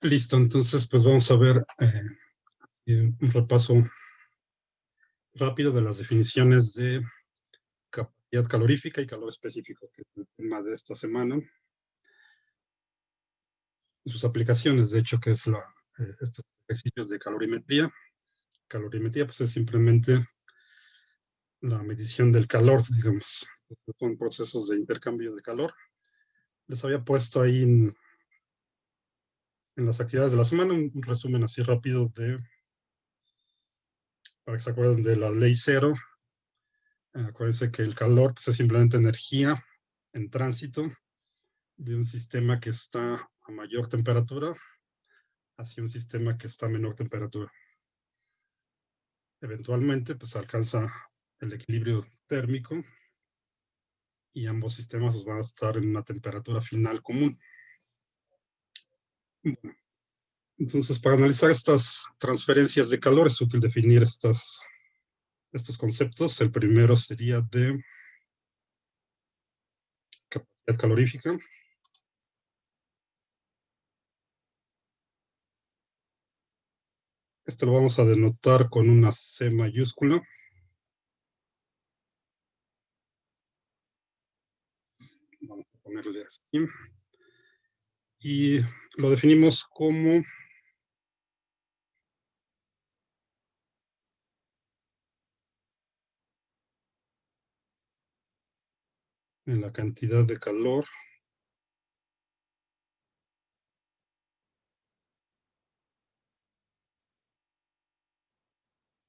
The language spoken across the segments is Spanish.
Listo, entonces pues vamos a ver un repaso rápido de las definiciones de capacidad calorífica y calor específico, que es el tema de esta semana. Sus aplicaciones, de hecho, que es estos ejercicios de calorimetría. Calorimetría pues es simplemente la medición del calor, digamos. Estos son procesos de intercambio de calor. Les había puesto ahí en las actividades de la semana un resumen así rápido para que se acuerden de la ley cero. Acuérdense que el calor pues, es simplemente energía en tránsito de un sistema que está a mayor temperatura hacia un sistema que está a menor temperatura. Eventualmente, pues alcanza el equilibrio térmico y ambos sistemas pues, van a estar en una temperatura final común. Bueno, entonces, para analizar estas transferencias de calor es útil definir estos conceptos. El primero sería de capacidad calorífica. Este lo vamos a denotar con una C mayúscula. Vamos a ponerle así. Y lo definimos como en la cantidad de calor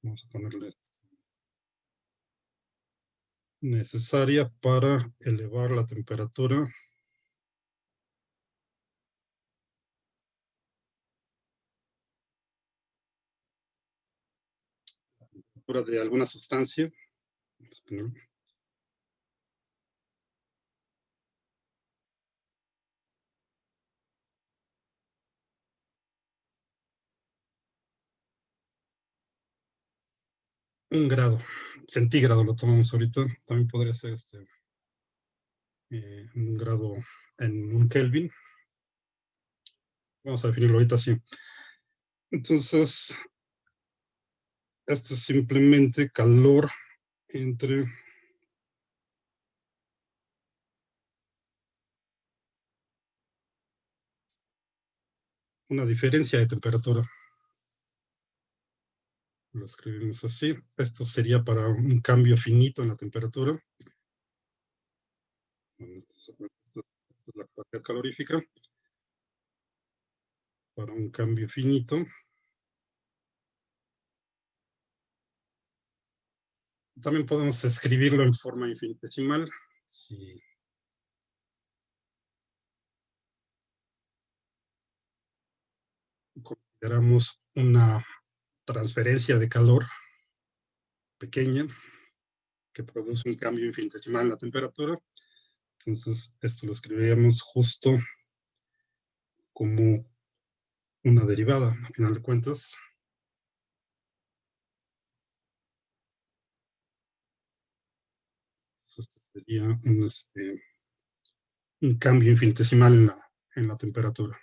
vamos a ponerle necesaria para elevar la temperatura de alguna sustancia. Vamos a ponerle 1 grado centígrado, lo tomamos ahorita. También podría ser 1 grado en un Kelvin. Vamos a definirlo ahorita así. Entonces, esto es simplemente calor entre una diferencia de temperatura. Lo escribimos así. Esto sería para un cambio finito en la temperatura. Bueno, esto es la capacidad calorífica. Para un cambio finito. También podemos escribirlo en forma infinitesimal. Si consideramos una transferencia de calor pequeña que produce un cambio infinitesimal en la temperatura, entonces esto lo escribiríamos justo como una derivada, a final de cuentas. Esto sería un cambio infinitesimal en la temperatura.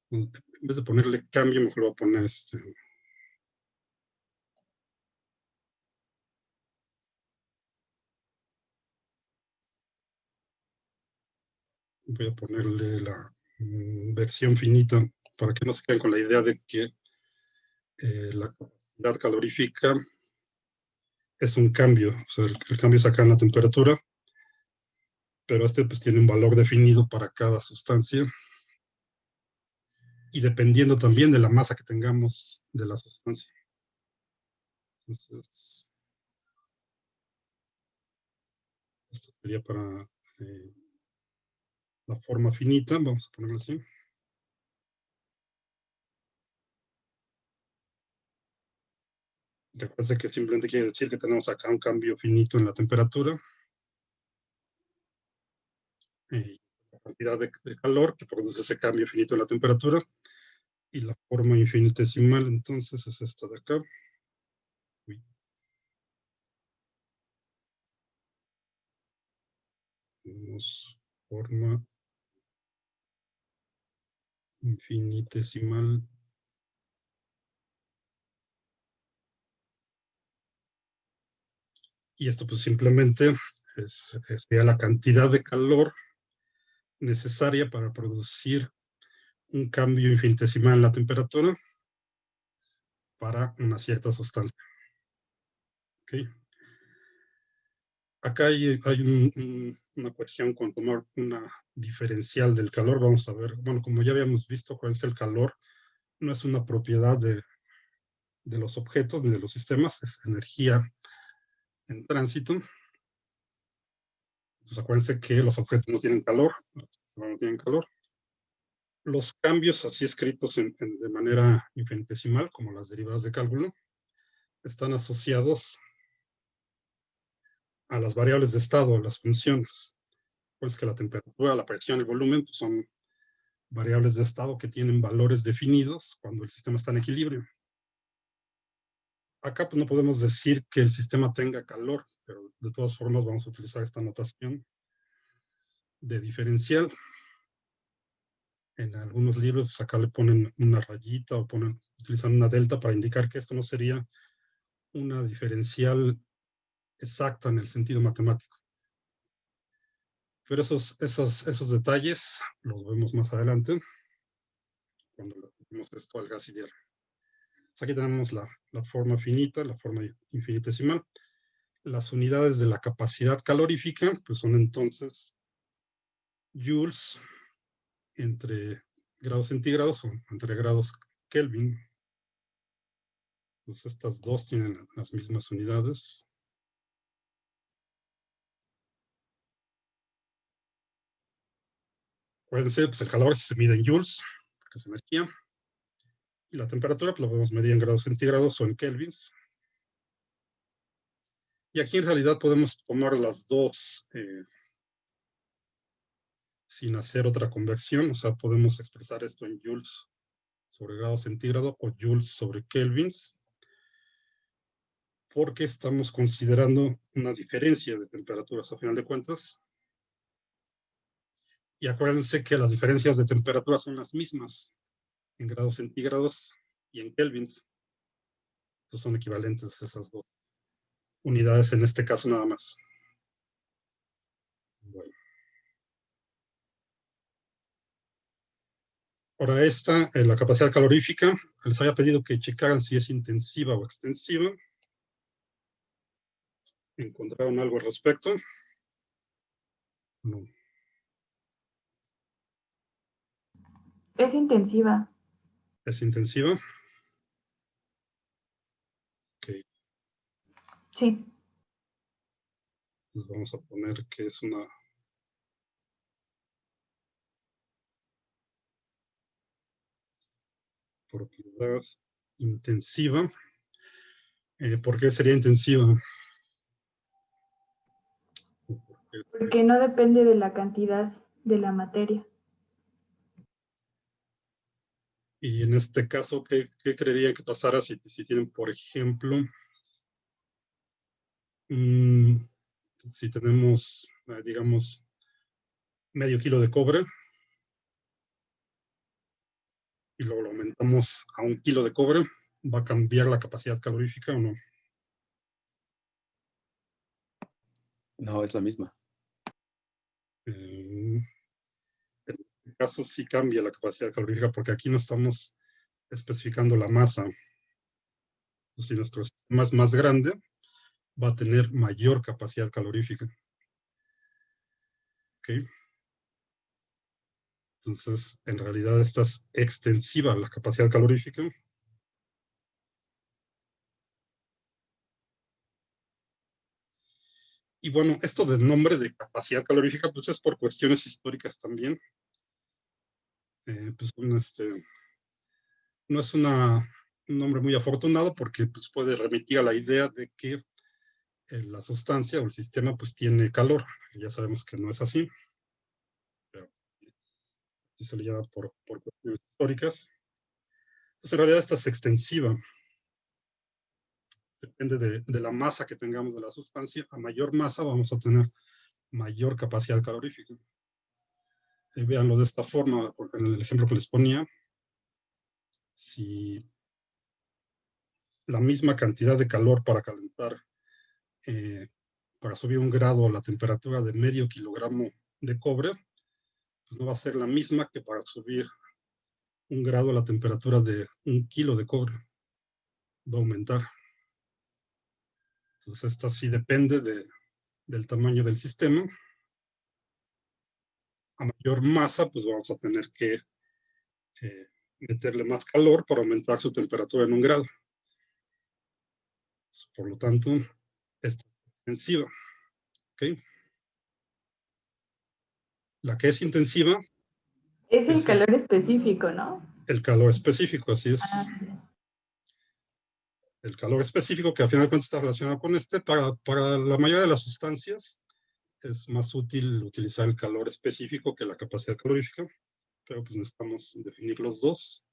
En vez de ponerle cambio, mejor voy a poner voy a ponerle la versión finita para que no se queden con la idea de que la capacidad calorífica es un cambio, o sea, el cambio es acá en la temperatura, pero pues tiene un valor definido para cada sustancia y dependiendo también de la masa que tengamos de la sustancia. Entonces, esto sería para la forma finita, vamos a ponerlo así. Recuerda que simplemente quiere decir que tenemos acá un cambio finito en la temperatura la cantidad de calor que produce ese cambio finito en la temperatura y la forma infinitesimal entonces es esta de acá. Tenemos forma infinitesimal y esto pues simplemente sería la cantidad de calor necesaria para producir un cambio infinitesimal en la temperatura para una cierta sustancia. ¿Okay? Acá hay una cuestión con tomar una diferencial del calor. Vamos a ver, bueno, como ya habíamos visto, cuál es el calor. No es una propiedad de los objetos ni de los sistemas, es energía en tránsito. Entonces acuérdense que los objetos no tienen calor, los sistemas no tienen calor. Los cambios así escritos de manera infinitesimal, como las derivadas de cálculo, están asociados a las variables de estado, a las funciones. Pues que la temperatura, la presión, el volumen pues son variables de estado que tienen valores definidos cuando el sistema está en equilibrio. Acá pues no podemos decir que el sistema tenga calor, pero de todas formas vamos a utilizar esta notación de diferencial. En algunos libros pues acá le ponen una rayita o utilizan una delta para indicar que esto no sería una diferencial exacta en el sentido matemático. Pero esos detalles los vemos más adelante, cuando le ponemos esto al gas ideal. Aquí tenemos la forma finita, la forma infinitesimal. Las unidades de la capacidad calorífica pues son entonces joules entre grados centígrados o entre grados Kelvin. Pues estas dos tienen las mismas unidades. Acuérdense, pues el calor se mide en joules, que es energía. Y la temperatura pues la podemos medir en grados centígrados o en kelvins. Y aquí en realidad podemos tomar las dos sin hacer otra conversión. O sea, podemos expresar esto en joules sobre grados centígrados o joules sobre kelvins, porque estamos considerando una diferencia de temperaturas a final de cuentas. Y acuérdense que las diferencias de temperatura son las mismas en grados centígrados y en kelvins. Entonces son equivalentes esas dos unidades en este caso nada más. Bueno. Ahora esta, la capacidad calorífica, les había pedido que checaran si es intensiva o extensiva. ¿Encontraron algo al respecto? No. Es intensiva. ¿Es intensiva? Ok. Sí. Entonces vamos a poner que es una propiedad intensiva. ¿Por qué sería intensiva? Porque no depende de la cantidad de la materia. Y en este caso, ¿qué creería que pasara si tienen, por ejemplo, si tenemos, digamos, medio kilo de cobre y luego lo aumentamos a 1 kilo de cobre, ¿va a cambiar la capacidad calorífica o no? No, es la misma. En este caso sí cambia la capacidad calorífica porque aquí no estamos especificando la masa. Entonces, si nuestro sistema es más grande, va a tener mayor capacidad calorífica. ¿Okay? Entonces, en realidad esta es extensiva la capacidad calorífica. Y bueno, esto del nombre de capacidad calorífica, pues es por cuestiones históricas también. Pues no es un nombre muy afortunado porque pues, puede remitir a la idea de que la sustancia o el sistema pues tiene calor. Ya sabemos que no es así, pero sí se le llama por cuestiones históricas. Entonces, en realidad esta es extensiva. Depende de la masa que tengamos de la sustancia. A mayor masa vamos a tener mayor capacidad calorífica. Véanlo de esta forma, porque en el ejemplo que les ponía, si la misma cantidad de calor para calentar, para subir 1 grado la temperatura de medio kilogramo de cobre, pues no va a ser la misma que para subir 1 grado la temperatura de 1 kilo de cobre. Va a aumentar. Entonces, esta sí depende del tamaño del sistema. A mayor masa, pues vamos a tener que meterle más calor para aumentar su temperatura en 1 grado. Por lo tanto, esta es extensiva. ¿Okay? La que es intensiva es el calor específico, ¿no? El calor específico, así es. Ah, sí. El calor específico, que al final de cuentas está relacionado con para la mayoría de las sustancias, es más útil utilizar el calor específico que la capacidad calorífica, pero pues necesitamos definir los dos.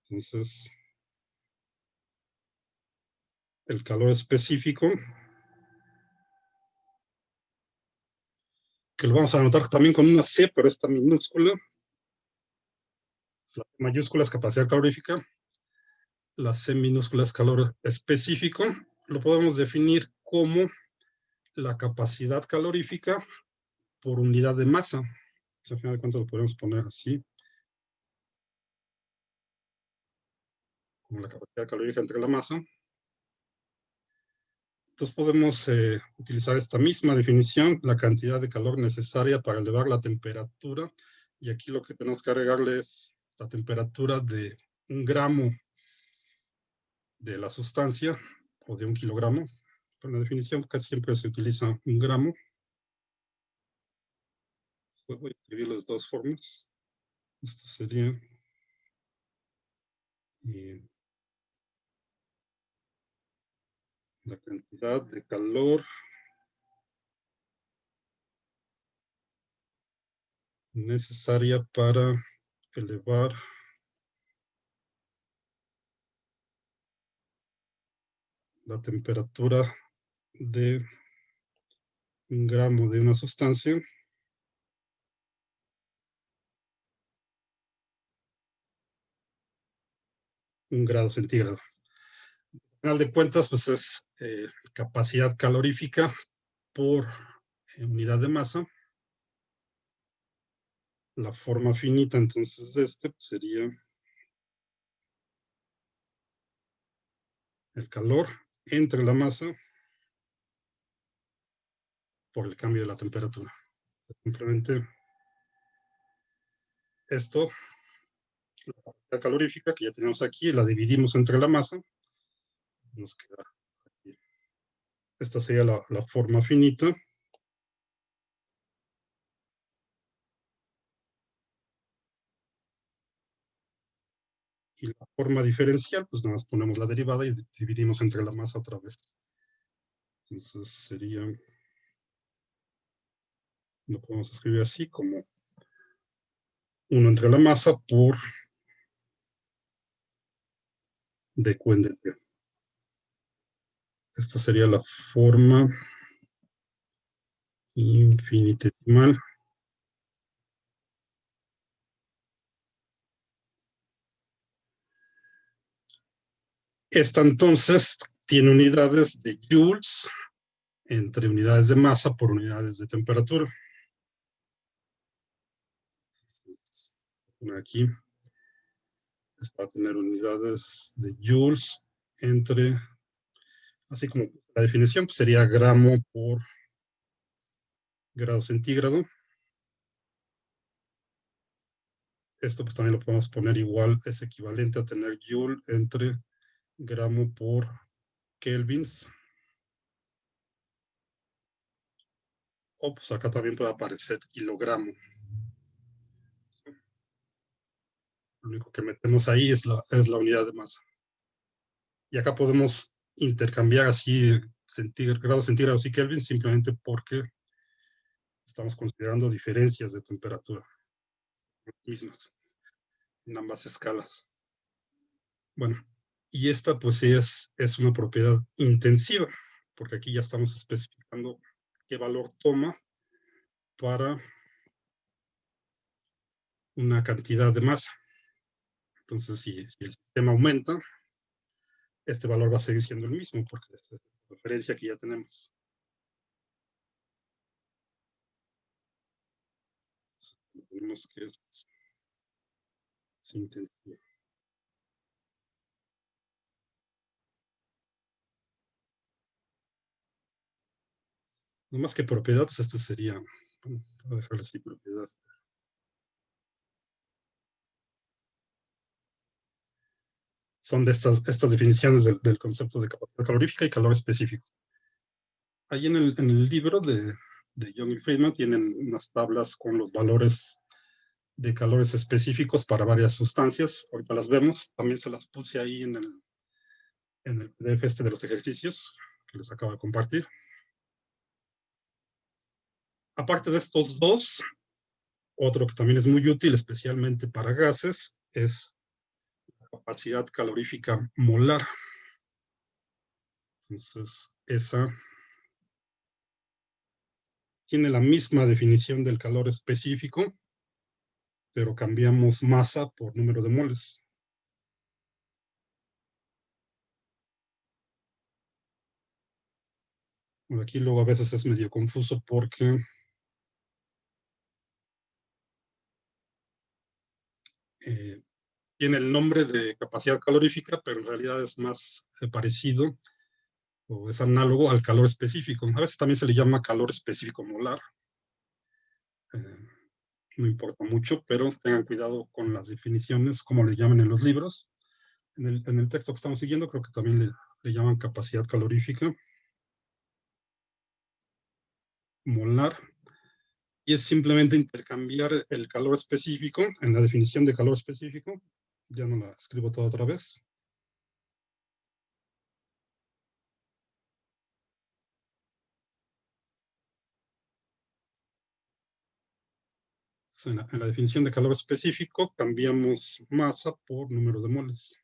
Entonces, el calor específico, que lo vamos a anotar también con una C, pero esta minúscula. La mayúscula es capacidad calorífica, la C minúscula es calor específico. Lo podemos definir como la capacidad calorífica por unidad de masa. Al final de cuentas lo podemos poner así, como la capacidad calórica entre la masa. Entonces podemos utilizar esta misma definición, la cantidad de calor necesaria para elevar la temperatura, y aquí lo que tenemos que agregarle es la temperatura de 1 gramo de la sustancia, o de 1 kilogramo. Pero en la definición casi siempre se utiliza 1 gramo. Voy a escribirlo de todas formas. Esto sería la cantidad de calor necesaria para elevar la temperatura de 1 gramo de una sustancia un grado centígrado. Al final de cuentas, pues es capacidad calorífica por unidad de masa. La forma finita, entonces, de este pues, sería el calor entre la masa por el cambio de la temperatura. Simplemente esto, la capacidad calorífica que ya tenemos aquí, la dividimos entre la masa. Nos queda aquí. Esta sería la forma finita. Y la forma diferencial, pues nada más ponemos la derivada y dividimos entre la masa otra vez. Entonces sería, lo podemos escribir así como 1 entre la masa por dQ en dt. Esta sería la forma infinitesimal. Esta entonces tiene unidades de joules entre unidades de masa por unidades de temperatura. Aquí esta va a tener unidades de joules entre, así como la definición pues sería gramo por grado centígrado. Esto pues también lo podemos poner igual, es equivalente a tener joule entre gramo por kelvins. O pues acá también puede aparecer kilogramo. Lo único que metemos ahí es la unidad de masa. Y acá podemos intercambiar así grados centígrados y kelvin simplemente porque estamos considerando diferencias de temperatura mismas en ambas escalas. Bueno, y esta pues es una propiedad intensiva, porque aquí ya estamos especificando qué valor toma para una cantidad de masa. Entonces, si el sistema aumenta, este valor va a seguir siendo el mismo, porque es la referencia que ya tenemos. Tenemos que es intensivo. No más que propiedad, pues este sería, bueno, voy a dejarle así propiedad. Son de estas definiciones del concepto de capacidad calorífica y calor específico. Ahí en el libro de Young y Friedman tienen unas tablas con los valores de calores específicos para varias sustancias. Ahorita las vemos. También se las puse ahí en el PDF este de los ejercicios que les acabo de compartir. Aparte de estos dos, otro que también es muy útil, especialmente para gases, es la capacidad calorífica molar. Entonces, esa tiene la misma definición del calor específico, pero cambiamos masa por número de moles. Aquí luego a veces es medio confuso porque tiene el nombre de capacidad calorífica, pero en realidad es más parecido o es análogo al calor específico. A veces también se le llama calor específico molar. No importa mucho, pero tengan cuidado con las definiciones, como le llaman en los libros. En el texto que estamos siguiendo, creo que también le llaman capacidad calorífica molar. Y es simplemente intercambiar el calor específico en la definición de calor específico. Ya no la escribo toda otra vez. En la definición de calor específico cambiamos masa por número de moles.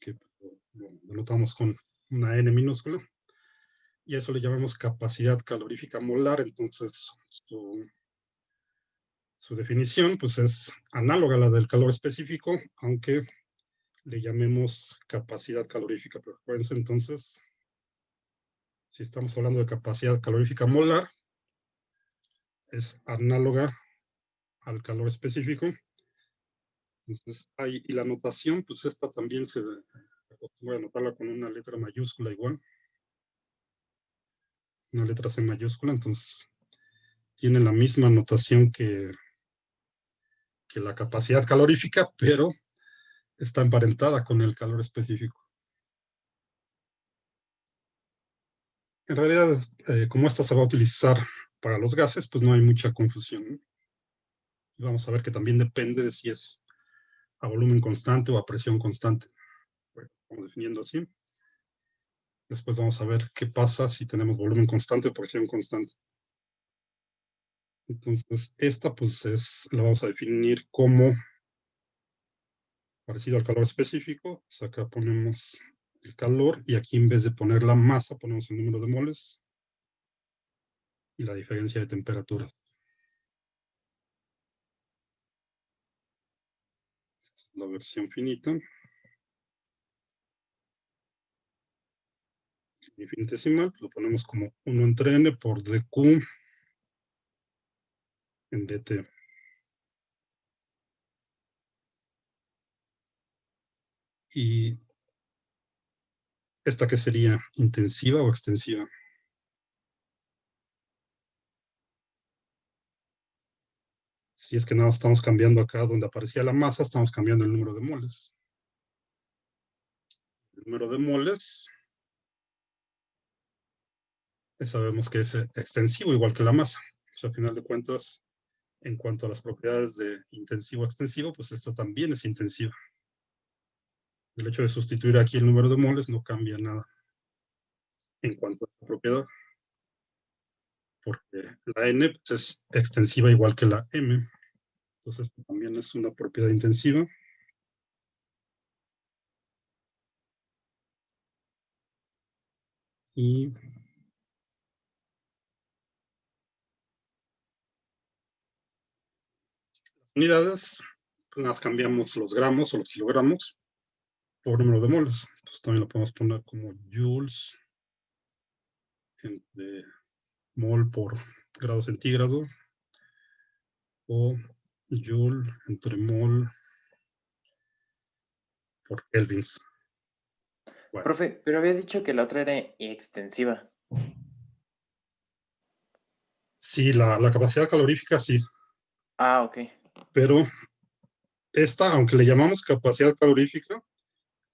Que lo denotamos con una N minúscula. Y a eso le llamamos capacidad calorífica molar. Entonces, su definición pues, es análoga a la del calor específico, aunque le llamemos capacidad calorífica. Pero acuérdense entonces, si estamos hablando de capacidad calorífica molar, es análoga al calor específico. Entonces, y la notación, pues esta también voy a anotarla con una letra mayúscula igual. Una letra C mayúscula, entonces tiene la misma notación que la capacidad calorífica, pero está emparentada con el calor específico. En realidad, como esta se va a utilizar para los gases, pues no hay mucha confusión, ¿no? Y vamos a ver que también depende de si es a volumen constante o a presión constante. Bueno, vamos definiendo así. Después vamos a ver qué pasa si tenemos volumen constante o presión constante. Entonces, esta pues la vamos a definir como parecido al calor específico. Pues acá ponemos el calor y aquí en vez de poner la masa ponemos el número de moles y la diferencia de temperaturas. Esta es la versión finita. Infinitesimal, lo ponemos como 1 entre n por dq en dt. Y esta que sería intensiva o extensiva. Si es que nada, estamos cambiando acá donde aparecía la masa, estamos cambiando el número de moles. El número de moles sabemos que es extensivo igual que la masa. O sea, a final de cuentas, en cuanto a las propiedades de intensivo extensivo, pues esta también es intensiva. El hecho de sustituir aquí el número de moles no cambia nada en cuanto a esta propiedad, porque la N pues, es extensiva igual que la M. Entonces también es una propiedad intensiva. Y unidades, pues nada más cambiamos los gramos o los kilogramos por número de moles. Entonces también lo podemos poner como joules entre mol por grado centígrado o joule entre mol por kelvins. Bueno. Profe, pero había dicho que la otra era extensiva. Sí, la capacidad calorífica sí, Ah, ok. pero esta, aunque le llamamos capacidad calorífica,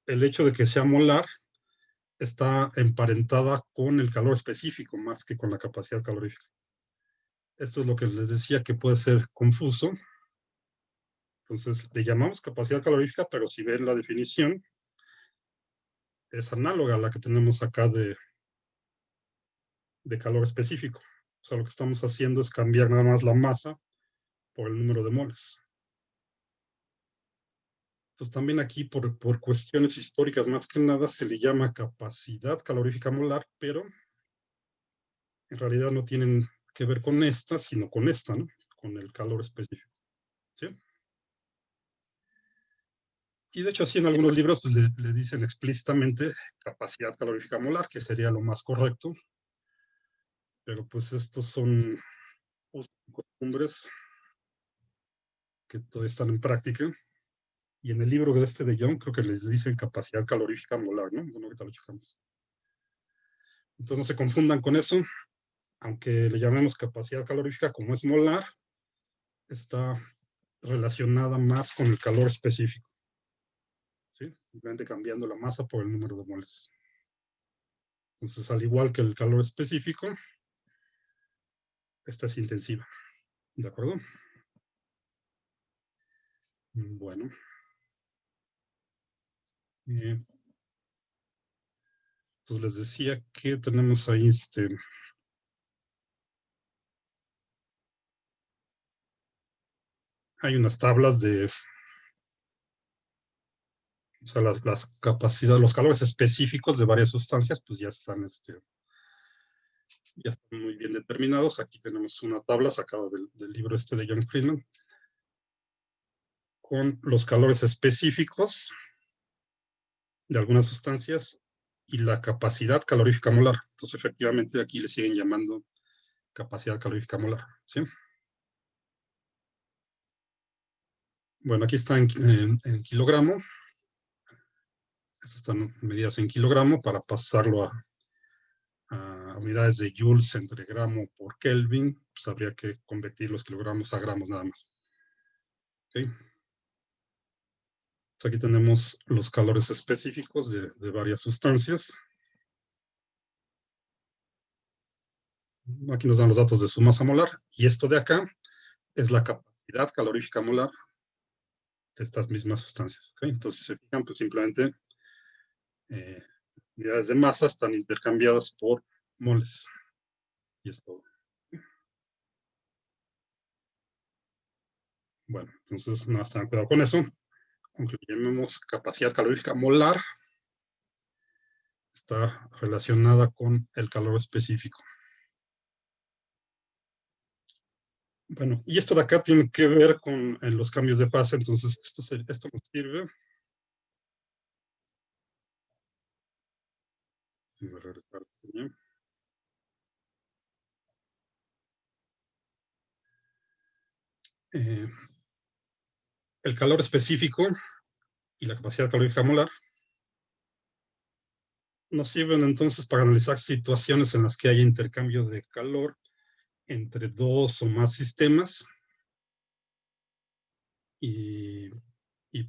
el hecho de que sea molar está emparentada con el calor específico más que con la capacidad calorífica. Esto es lo que les decía que puede ser confuso. Entonces, le llamamos capacidad calorífica, pero si ven la definición, es análoga a la que tenemos acá de calor específico. O sea, lo que estamos haciendo es cambiar nada más la masa por el número de moles. Entonces, también aquí, por cuestiones históricas, más que nada, se le llama capacidad calorífica molar, pero en realidad no tienen que ver con esta, sino con esta, ¿no? Con el calor específico. ¿Sí? Y de hecho, así en algunos libros pues, le dicen explícitamente capacidad calorífica molar, que sería lo más correcto. Pero pues estos son costumbres que todavía están en práctica. Y en el libro de Young, creo que les dicen capacidad calorífica molar, ¿no? Bueno, ahorita lo checamos. Entonces no se confundan con eso. Aunque le llamemos capacidad calorífica, como es molar, está relacionada más con el calor específico. ¿Sí? Simplemente cambiando la masa por el número de moles. Entonces, al igual que el calor específico, esta es intensiva. ¿De acuerdo? Bueno. Entonces les decía que tenemos ahí hay unas tablas de, o sea, las capacidades, los calores específicos de varias sustancias, pues ya están, ya están muy bien determinados. Aquí tenemos una tabla sacada del libro de John Friedman, con los calores específicos de algunas sustancias y la capacidad calorífica molar. Entonces, efectivamente, aquí le siguen llamando capacidad calorífica molar. ¿Sí? Bueno, aquí está en kilogramo. Estas están medidas en kilogramo para pasarlo a unidades de joules entre gramo por Kelvin. Pues habría que convertir los kilogramos a gramos nada más. ¿Okay? Pues aquí tenemos los calores específicos de varias sustancias. Aquí nos dan los datos de su masa molar. Y esto de acá es la capacidad calorífica molar de estas mismas sustancias. ¿Okay? Entonces, si se fijan, pues simplemente unidades de masa están intercambiadas por moles. Y es todo. Bueno, entonces nada más tengan cuidado con eso. Aunque le llamemos capacidad calorífica molar, está relacionada con el calor específico. Bueno, y esto de acá tiene que ver con los cambios de fase, entonces esto nos sirve. Voy a regresar también. El calor específico y la capacidad calórica molar nos sirven entonces para analizar situaciones en las que haya intercambio de calor entre dos o más sistemas y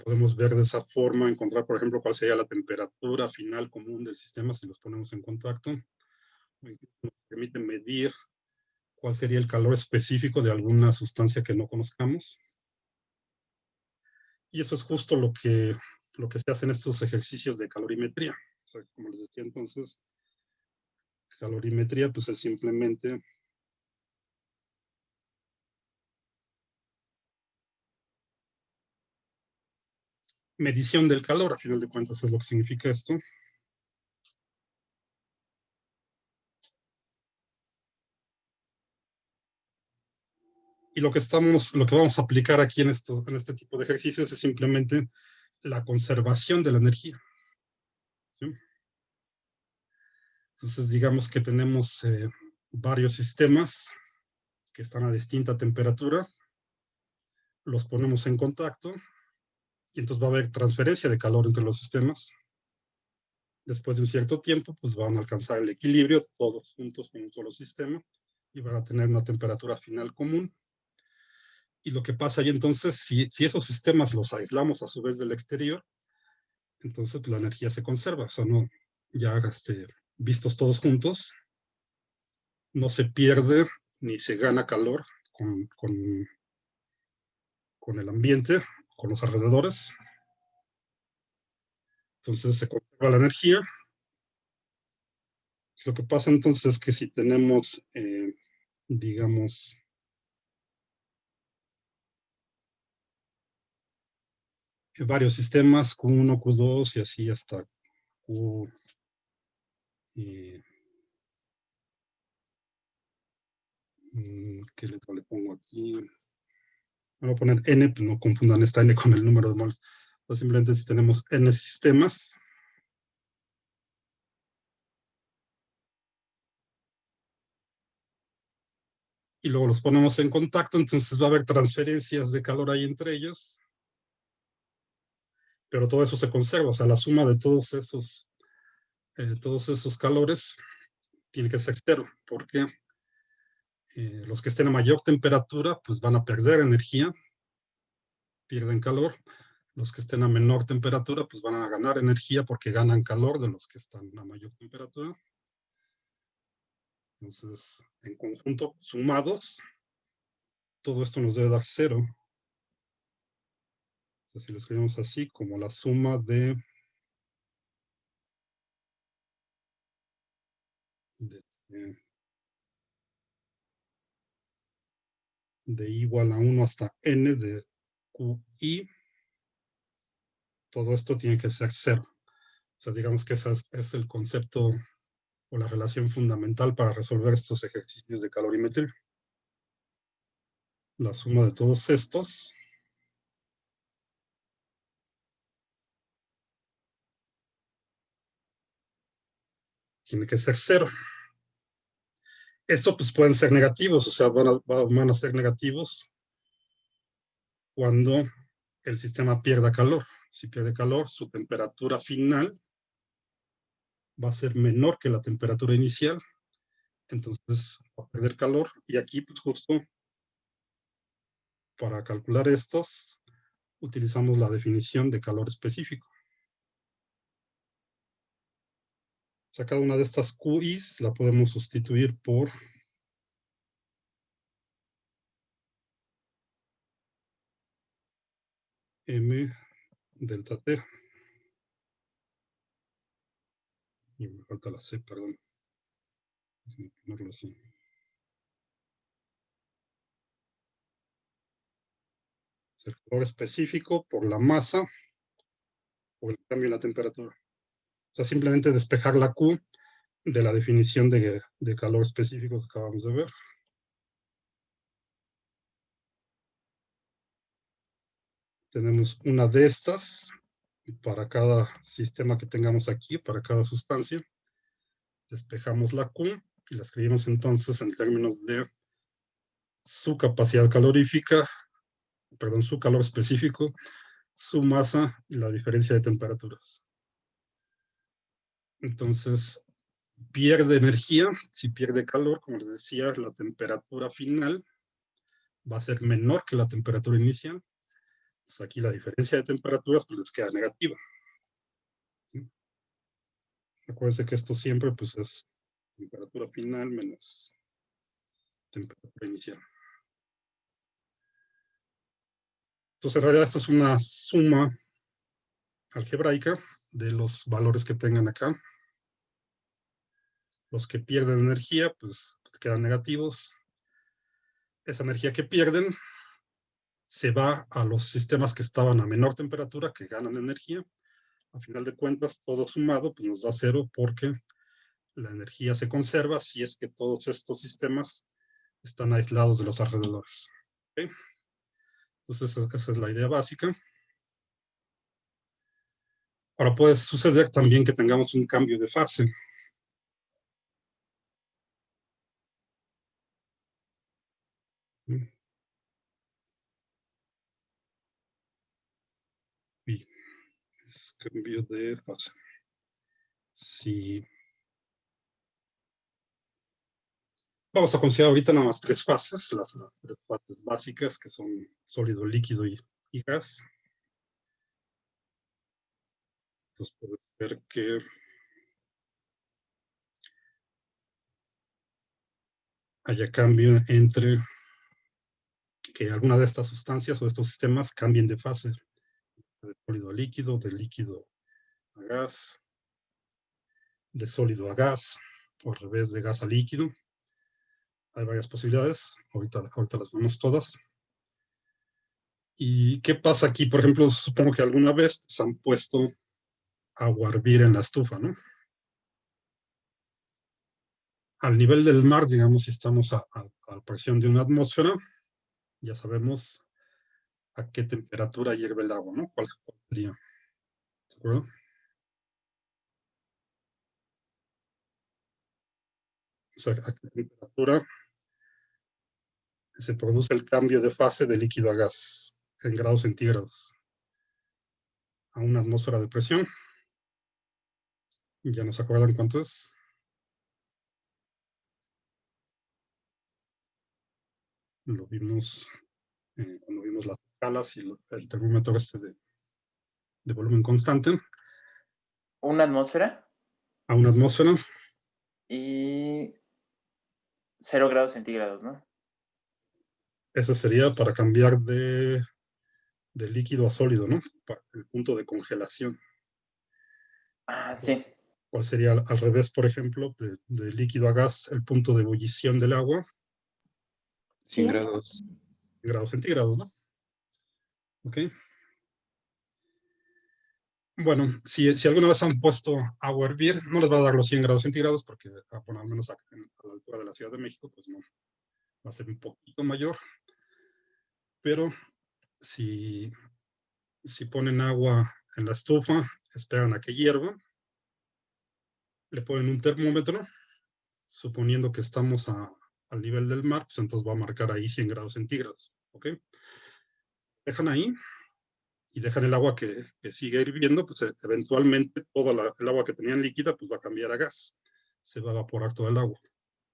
podemos ver de esa forma, encontrar, por ejemplo, cuál sería la temperatura final común del sistema si los ponemos en contacto. Nos permite medir cuál sería el calor específico de alguna sustancia que no conozcamos. Y eso es justo lo que se hace en estos ejercicios de calorimetría. O sea, como les decía entonces, calorimetría pues es simplemente medición del calor, a final de cuentas es lo que significa esto. Y lo que vamos a aplicar aquí en este tipo de ejercicios es simplemente la conservación de la energía. ¿Sí? Entonces, digamos que tenemos varios sistemas que están a distinta temperatura, los ponemos en contacto, y entonces va a haber transferencia de calor entre los sistemas. Después de un cierto tiempo, pues van a alcanzar el equilibrio todos juntos en un solo sistema y van a tener una temperatura final común. Y lo que pasa ahí entonces, si esos sistemas los aislamos a su vez del exterior, entonces pues, la energía se conserva. O sea, no, ya vistos todos juntos, no se pierde ni se gana calor con el ambiente, con los alrededores. Entonces se conserva la energía. Lo que pasa entonces es que si tenemos, digamos, varios sistemas, Q1, Q2 y así hasta Q, ¿qué letra le pongo aquí? Voy a poner N, pues no confundan esta N con el número de moles. Entonces, simplemente si tenemos N sistemas, y luego los ponemos en contacto, entonces va a haber transferencias de calor ahí entre ellos, pero todo eso se conserva, o sea, la suma de todos esos calores tiene que ser cero, porque los que estén a mayor temperatura, pues van a perder energía, pierden calor. Los que estén a menor temperatura, pues van a ganar energía porque ganan calor de los que están a mayor temperatura. Entonces, en conjunto, sumados, todo esto nos debe dar cero. Entonces, si lo escribimos así, como la suma de I igual a 1 hasta n de QI, todo esto tiene que ser cero. O sea, digamos que ese es el concepto o la relación fundamental para resolver estos ejercicios de calorimetría. La suma de todos estos tiene que ser cero. Esto pues pueden ser negativos, o sea, van a ser negativos cuando el sistema pierda calor. Si pierde calor, su temperatura final va a ser menor que la temperatura inicial, entonces va a perder calor. Y aquí, pues justo para calcular estos, utilizamos la definición de calor específico. O sea, cada una de estas QIs la podemos sustituir por M delta T. Y me falta la C, perdón. Déjenme ponerlo así. El calor específico por la masa o el cambio en la temperatura. O sea, simplemente despejar la Q de la definición de calor específico que acabamos de ver. Tenemos una de estas para cada sistema que tengamos aquí, para cada sustancia. Despejamos la Q y la escribimos entonces en términos de su capacidad calorífica, perdón, su calor específico, su masa y la diferencia de temperaturas. Entonces, pierde energía, si pierde calor, como les decía, la temperatura final va a ser menor que la temperatura inicial. Entonces, aquí la diferencia de temperaturas pues les queda negativa. ¿Sí? Acuérdense que esto siempre pues es temperatura final menos temperatura inicial. Entonces, en realidad esto es una suma algebraica de los valores que tengan acá. Los que pierden energía, pues quedan negativos. Esa energía que pierden se va a los sistemas que estaban a menor temperatura, que ganan energía. A final de cuentas, todo sumado pues nos da cero porque la energía se conserva si es que todos estos sistemas están aislados de los alrededores. ¿Ok? Entonces, esa es la idea básica. Ahora puede suceder también que tengamos un cambio de fase. Y es cambio de fase. Si vamos a considerar ahorita nada más tres fases, las tres fases básicas que son sólido, líquido y gas. Entonces puede ser que haya cambio entre que alguna de estas sustancias o estos sistemas cambien de fase, de sólido a líquido, de líquido a gas, de sólido a gas, o al revés, de gas a líquido. Hay varias posibilidades, ahorita las vemos todas. ¿Y qué pasa aquí? Por ejemplo, supongo que alguna vez se han puesto agua a hervir en la estufa, ¿no? Al nivel del mar, digamos, si estamos a presión de una atmósfera, ya sabemos a qué temperatura hierve el agua, ¿no? ¿Cuál sería? ¿De acuerdo? O sea, a qué temperatura se produce el cambio de fase de líquido a gas en grados centígrados a una atmósfera de presión. ¿Ya nos acuerdan cuánto es? Lo vimos cuando vimos las escalas y el termómetro este de volumen constante. ¿Una atmósfera? A una atmósfera. Y 0 grados centígrados, ¿no? Eso sería para cambiar de líquido a sólido, ¿no? Para el punto de congelación. Ah, sí. ¿Cuál sería al revés, por ejemplo, de líquido a gas, el punto de ebullición del agua? 100 ¿Sí? grados. En grados centígrados, ¿no? ¿Ok? Bueno, si alguna vez han puesto agua a hervir, no les va a dar los 100 grados centígrados porque, bueno, al menos a la altura de la Ciudad de México, pues no, va a ser un poquito mayor. Pero si ponen agua en la estufa, esperan a que hierva, le ponen un termómetro, suponiendo que estamos al nivel del mar, pues entonces va a marcar ahí 100 grados centígrados, ¿ok? Dejan ahí y dejan el agua que sigue hirviendo, pues eventualmente toda el agua que tenían líquida, pues va a cambiar a gas, se va a evaporar todo el agua.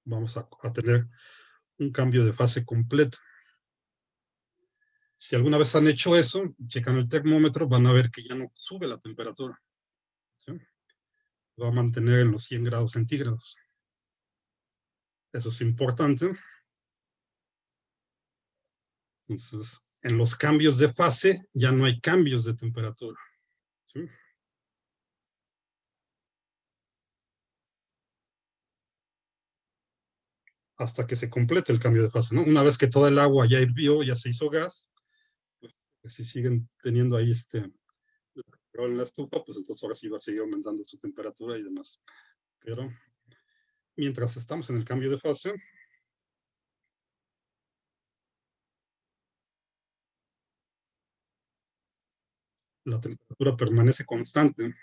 Vamos a tener un cambio de fase completo. Si alguna vez han hecho eso, checan el termómetro, van a ver que ya no sube la temperatura, ¿sí? Va a mantener en los 100 grados centígrados. Eso es importante. Entonces, en los cambios de fase ya no hay cambios de temperatura, ¿sí? Hasta que se complete el cambio de fase, ¿no? Una vez que toda el agua ya hirvió, ya se hizo gas, pues si siguen teniendo ahí en la estufa, pues entonces ahora sí va a seguir aumentando su temperatura y demás. Pero mientras estamos en el cambio de fase, la temperatura permanece constante,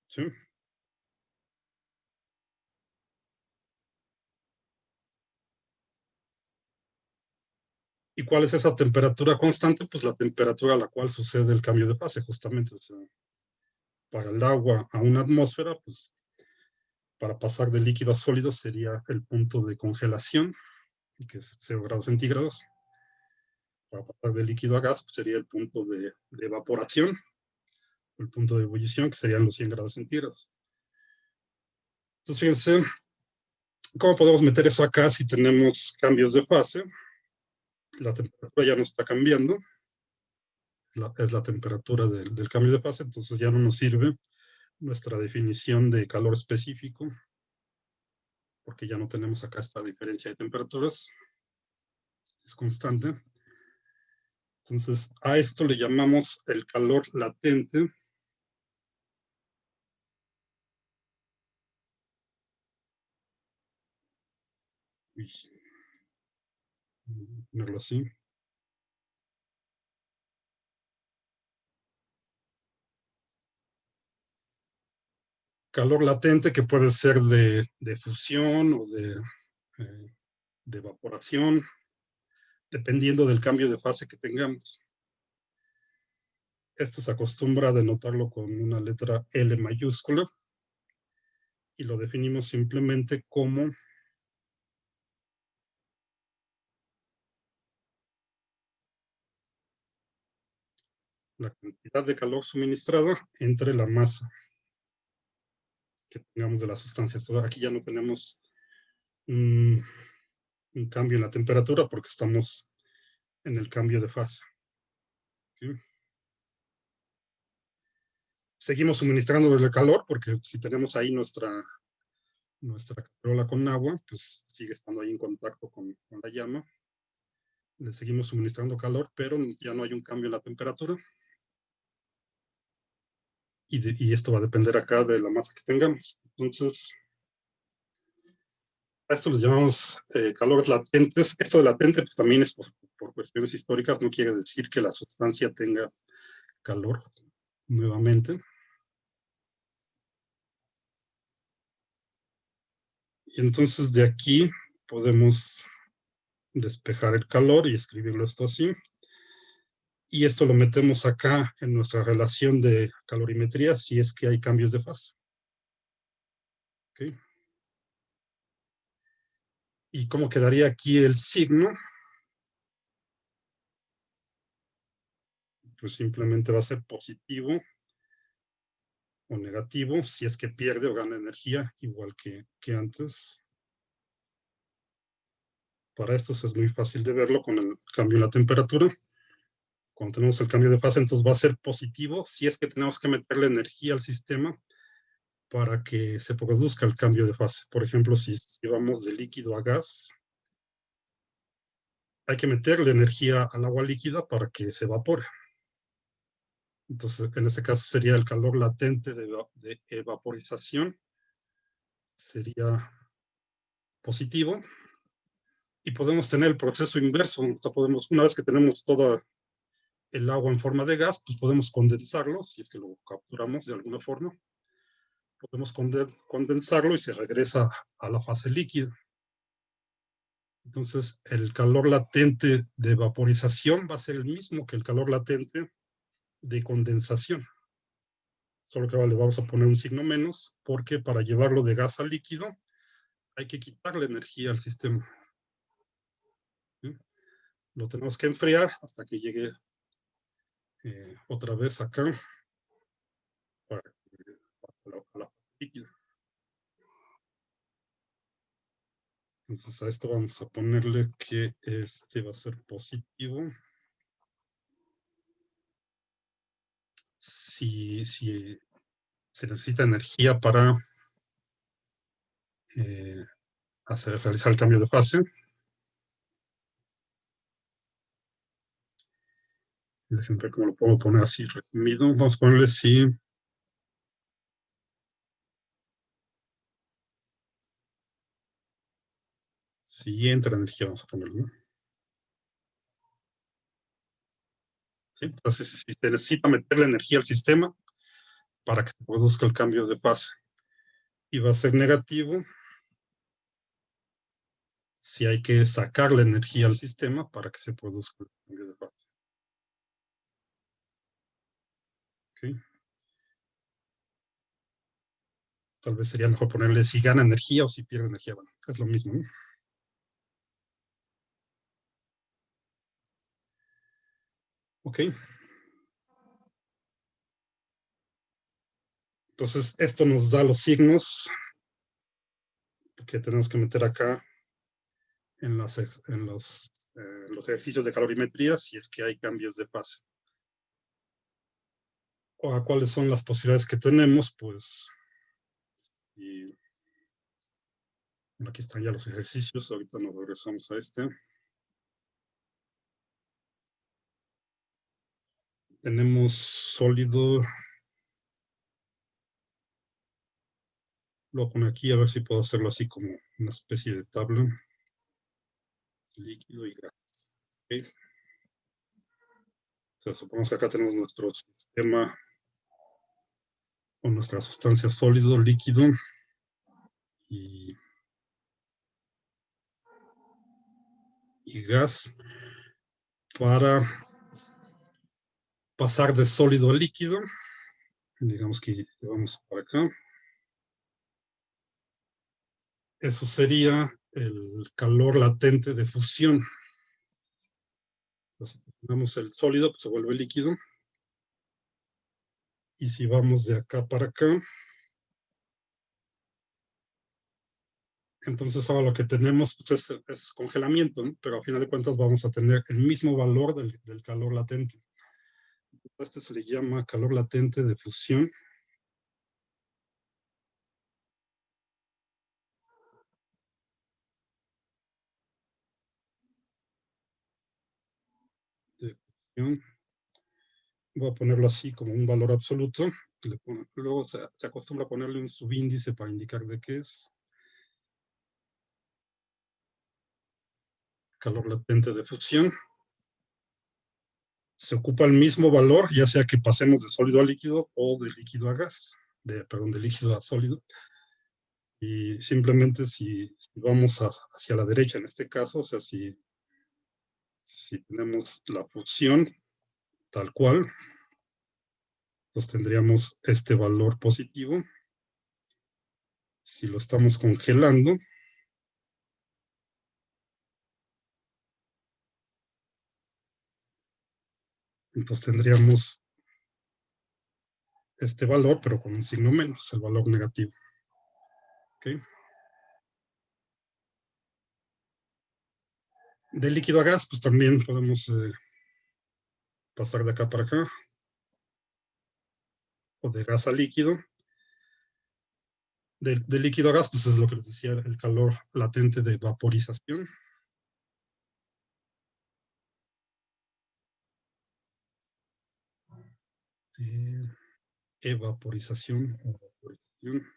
¿sí? ¿Y cuál es esa temperatura constante? Pues la temperatura a la cual sucede el cambio de fase, justamente. O sea, para el agua a una atmósfera, pues para pasar de líquido a sólido sería el punto de congelación, que es 0 grados centígrados. Para pasar de líquido a gas, pues sería el punto de evaporación, el punto de ebullición, que serían los 100 grados centígrados. Entonces, fíjense, ¿cómo podemos meter eso acá si tenemos cambios de fase? La temperatura ya no está cambiando, es la temperatura del cambio de fase, entonces ya no nos sirve nuestra definición de calor específico, porque ya no tenemos acá esta diferencia de temperaturas, es constante. Entonces, a esto le llamamos el calor latente. Uy, voy a ponerlo así. calor latente, que puede ser de fusión o de evaporación, dependiendo del cambio de fase que tengamos. Esto se acostumbra a denotarlo con una letra L mayúscula y lo definimos simplemente como la cantidad de calor suministrada entre la masa que tengamos de la sustancia. Entonces, aquí ya no tenemos un cambio en la temperatura porque estamos en el cambio de fase. ¿Sí? Seguimos suministrando el calor porque si tenemos ahí nuestra cacerola con agua, pues sigue estando ahí en contacto con la llama. Le seguimos suministrando calor, pero ya no hay un cambio en la temperatura. Y esto va a depender acá de la masa que tengamos. Entonces, a esto les llamamos calores latentes. Esto de latente pues, también es por cuestiones históricas, no quiere decir que la sustancia tenga calor nuevamente. Y entonces de aquí podemos despejar el calor y escribirlo esto así. Y esto lo metemos acá en nuestra relación de calorimetría si es que hay cambios de fase. ¿Okay? ¿Y cómo quedaría aquí el signo? Pues simplemente va a ser positivo o negativo si es que pierde o gana energía, igual que antes. Para esto es muy fácil de verlo con el cambio en la temperatura. Cuando tenemos el cambio de fase, entonces va a ser positivo si es que tenemos que meterle energía al sistema para que se produzca el cambio de fase. Por ejemplo, si vamos de líquido a gas, hay que meterle energía al agua líquida para que se evapore. Entonces, en este caso sería el calor latente de evaporización, sería positivo. Y podemos tener el proceso inverso. O sea, una vez que tenemos toda el agua en forma de gas, pues podemos condensarlo, si es que lo capturamos de alguna forma. Podemos condensarlo y se regresa a la fase líquida. Entonces, el calor latente de vaporización va a ser el mismo que el calor latente de condensación. Solo que ahora le vamos a poner un signo menos, porque para llevarlo de gas a líquido hay que quitarle energía al sistema. ¿Sí? Lo tenemos que enfriar hasta que llegue otra vez acá para la líquida. Entonces a esto vamos a ponerle que este va a ser positivo. Si se necesita energía para realizar el cambio de fase. Déjenme ver cómo lo puedo poner así resumido. Vamos a ponerle si entra energía, vamos a ponerlo, ¿no? ¿Sí? Entonces, si se necesita meterle energía al sistema para que se produzca el cambio de fase. Y va a ser negativo si hay que sacarle energía al sistema para que se produzca el cambio de fase. ¿Okay? Tal vez sería mejor ponerle si gana energía o si pierde energía. Bueno, es lo mismo, ¿no? Ok. Entonces, esto nos da los signos que tenemos que meter acá en los ejercicios de calorimetría si es que hay cambios de fase. O a cuáles son las posibilidades que tenemos, pues, y aquí están ya los ejercicios. Ahorita nos regresamos a este. Tenemos sólido. Lo pongo aquí a ver si puedo hacerlo así como una especie de tabla. Líquido y gas. ¿Okay? O sea, supongamos que acá tenemos nuestro sistema o nuestra sustancia sólido, líquido y gas para pasar de sólido a líquido. Digamos que vamos para acá. Eso sería el calor latente de fusión. Entonces, ponemos el sólido, pues se vuelve líquido. Y si vamos de acá para acá, entonces ahora lo que tenemos pues, es congelamiento, ¿no? Pero a final de cuentas vamos a tener el mismo valor del calor latente. Este se le llama calor latente de fusión. Voy a ponerlo así como un valor absoluto. Luego se acostumbra a ponerle un subíndice para indicar de qué es. Calor latente de fusión. Se ocupa el mismo valor, ya sea que pasemos de sólido a líquido o de líquido a gas, perdón, de líquido a sólido. Y simplemente si vamos hacia la derecha, en este caso, o sea, si tenemos la fusión tal cual, pues tendríamos este valor positivo. Si lo estamos congelando, entonces tendríamos este valor, pero con un signo menos, el valor negativo. ¿Okay? De líquido a gas, pues también podemos pasar de acá para acá, o de gas a líquido. De líquido a gas, pues es lo que les decía, el calor latente de vaporización. Evaporización o vaporización.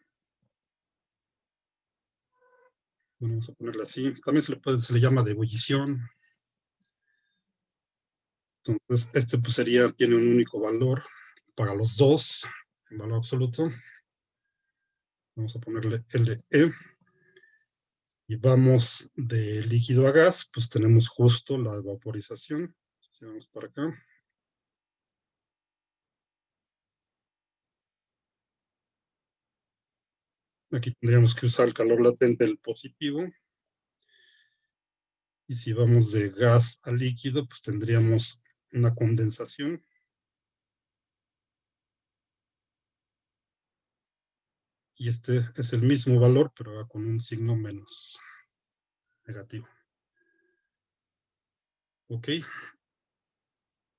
Bueno, vamos a ponerle así. También se le llama de ebullición. Entonces, este pues tiene un único valor para los dos, en valor absoluto. Vamos a ponerle LE. Y vamos de líquido a gas, pues tenemos justo la vaporización. Si vamos para acá. Aquí tendríamos que usar el calor latente, el positivo. Y si vamos de gas a líquido, pues tendríamos una condensación. Y este es el mismo valor, pero con un signo menos negativo. Ok.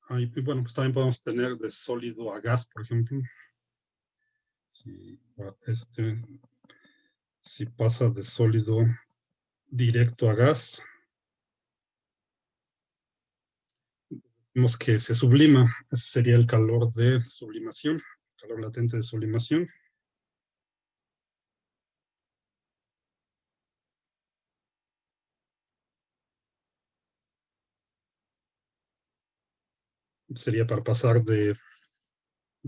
Y bueno, pues también podemos tener de sólido a gas, por ejemplo. Si pasa de sólido directo a gas, vemos que se sublima. Ese sería el calor de sublimación, calor latente de sublimación. Sería para pasar de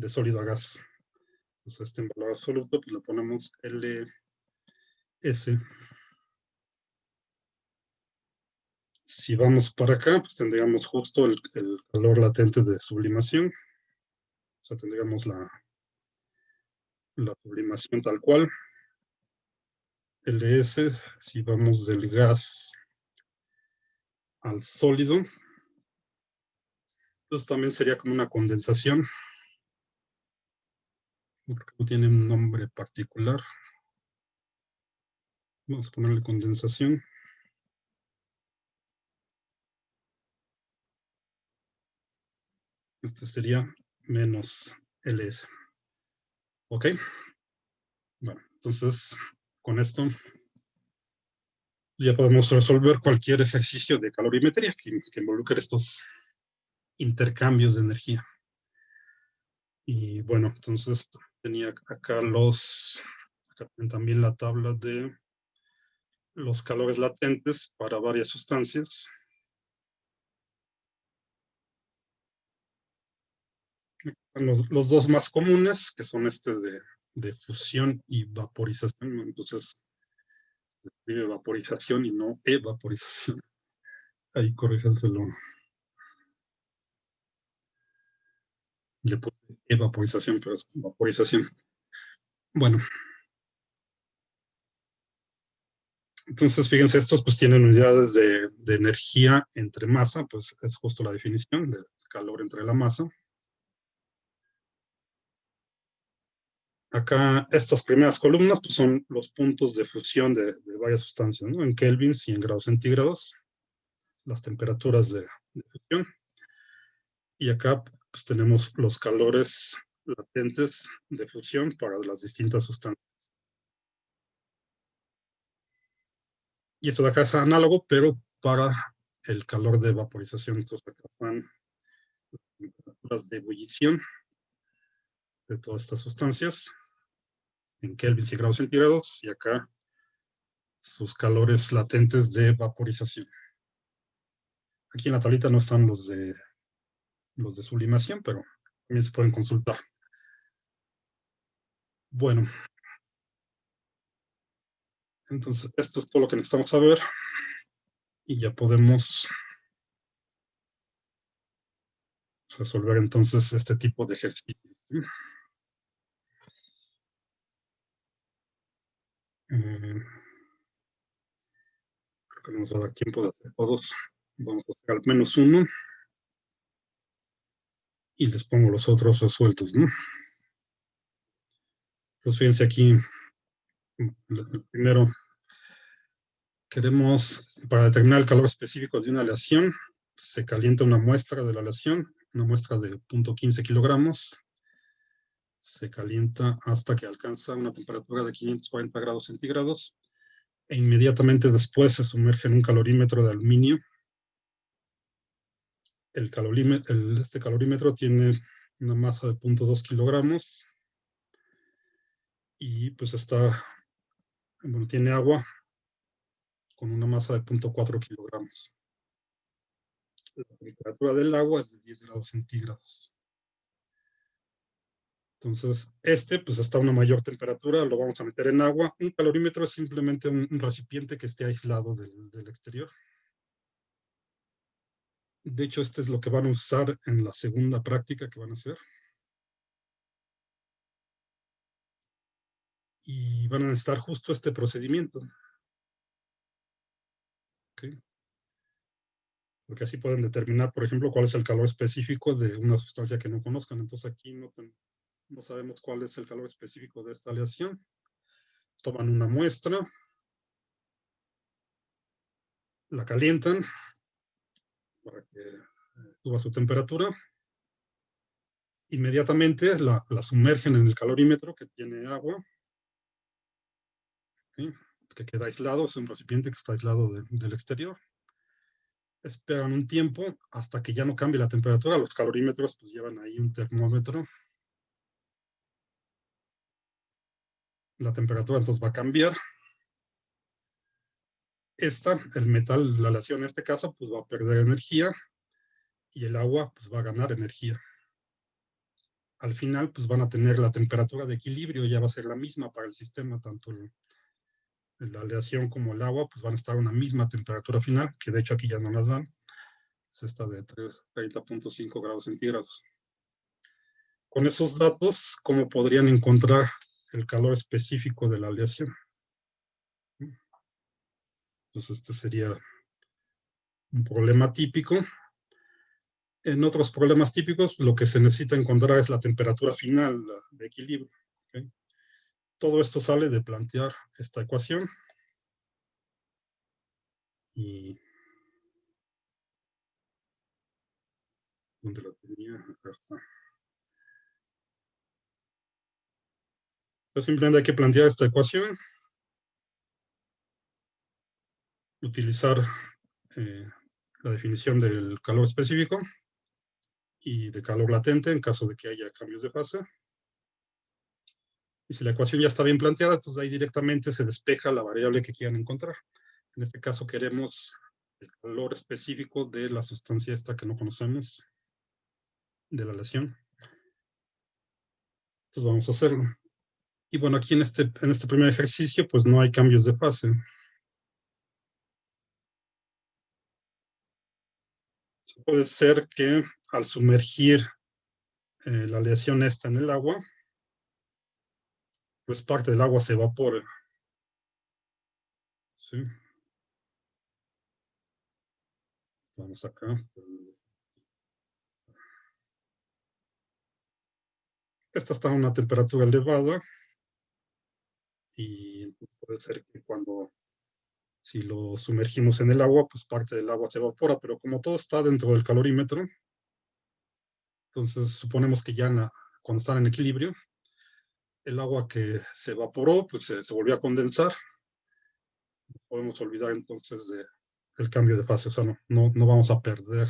sólido a gas. Entonces, en valor absoluto, pues le ponemos LS. Si vamos para acá, pues tendríamos justo el calor latente de sublimación. O sea, tendríamos la sublimación tal cual. LS, si vamos del gas al sólido, entonces también sería como una condensación. No tiene un nombre particular. Vamos a ponerle condensación. Este sería menos LS. ¿Ok? Bueno, entonces con esto ya podemos resolver cualquier ejercicio de calorimetría que involucre estos intercambios de energía. Y bueno, entonces tenía acá también la tabla de los calores latentes para varias sustancias. Los dos más comunes, que son de de fusión y vaporización. Entonces, se escribe vaporización y no evaporización. Ahí corríjanselo. Le puse evaporización, pero es vaporización. Bueno. Entonces, fíjense, estos pues tienen unidades de energía entre masa, pues es justo la definición de calor entre la masa. Acá, estas primeras columnas pues, son los puntos de fusión de varias sustancias, ¿no? En kelvins y en grados centígrados, las temperaturas de fusión. Y acá pues, tenemos los calores latentes de fusión para las distintas sustancias. Y esto de acá es análogo, pero para el calor de vaporización. Entonces acá están las temperaturas de ebullición de todas estas sustancias en kelvins y grados centígrados, y acá sus calores latentes de vaporización. Aquí en la tablita no están los de sublimación, pero también se pueden consultar. Bueno, entonces esto es todo lo que necesitamos saber y ya podemos resolver entonces este tipo de ejercicio. Creo que no nos va a dar tiempo de hacer todos. Vamos a hacer al menos uno y les pongo los otros resueltos, ¿no? Entonces fíjense aquí, el primero, queremos, para determinar el calor específico de una aleación, se calienta una muestra de la aleación, una muestra de 0.15 kilogramos, se calienta hasta que alcanza una temperatura de 540 grados centígrados, e inmediatamente después se sumerge en un calorímetro de aluminio. Este calorímetro tiene una masa de 0.2 kilogramos y pues tiene agua con una masa de 0.4 kilogramos. La temperatura del agua es de 10 grados centígrados. Entonces, pues está a una mayor temperatura, lo vamos a meter en agua. Un calorímetro es simplemente un recipiente que esté aislado del exterior. De hecho, este es lo que van a usar en la segunda práctica que van a hacer. Y van a necesitar justo este procedimiento. ¿Okay? Porque así pueden determinar, por ejemplo, cuál es el calor específico de una sustancia que no conozcan. Entonces aquí no sabemos cuál es el calor específico de esta aleación. Toman una muestra, la calientan para que suba su temperatura. Inmediatamente la sumergen en el calorímetro que tiene agua, ¿sí? Que queda aislado, es un recipiente que está aislado del exterior. Esperan un tiempo hasta que ya no cambie la temperatura. Los calorímetros pues llevan ahí un termómetro. La temperatura entonces va a cambiar. El metal, la aleación en este caso, pues va a perder energía y el agua pues va a ganar energía. Al final pues van a tener la temperatura de equilibrio, ya va a ser la misma para el sistema, tanto la aleación como el agua pues van a estar a una misma temperatura final, que de hecho aquí ya no las dan. Es esta de 30.5 grados centígrados. Con esos datos, ¿cómo podrían encontrar el calor específico de la aleación? Entonces este sería un problema típico. En otros problemas típicos, lo que se necesita encontrar es la temperatura final de equilibrio. ¿Okay? Todo esto sale de plantear esta ecuación. Y ¿dónde la tenía? Acá está. Entonces simplemente hay que plantear esta ecuación, utilizar la definición del calor específico y de calor latente en caso de que haya cambios de fase. Y si la ecuación ya está bien planteada, entonces ahí directamente se despeja la variable que quieran encontrar. En este caso queremos el calor específico de la sustancia esta que no conocemos, de la aleación. Entonces vamos a hacerlo. Y bueno, aquí en este primer ejercicio, pues no hay cambios de fase. Puede ser que al sumergir la aleación esta en el agua, pues parte del agua se evapora. ¿Sí? Vamos acá. Esta está a una temperatura elevada y puede ser que si lo sumergimos en el agua, pues parte del agua se evapora, pero como todo está dentro del calorímetro, entonces suponemos que ya cuando están en equilibrio, el agua que se evaporó, pues se volvió a condensar. Podemos olvidar entonces del cambio de fase, o sea, no vamos a perder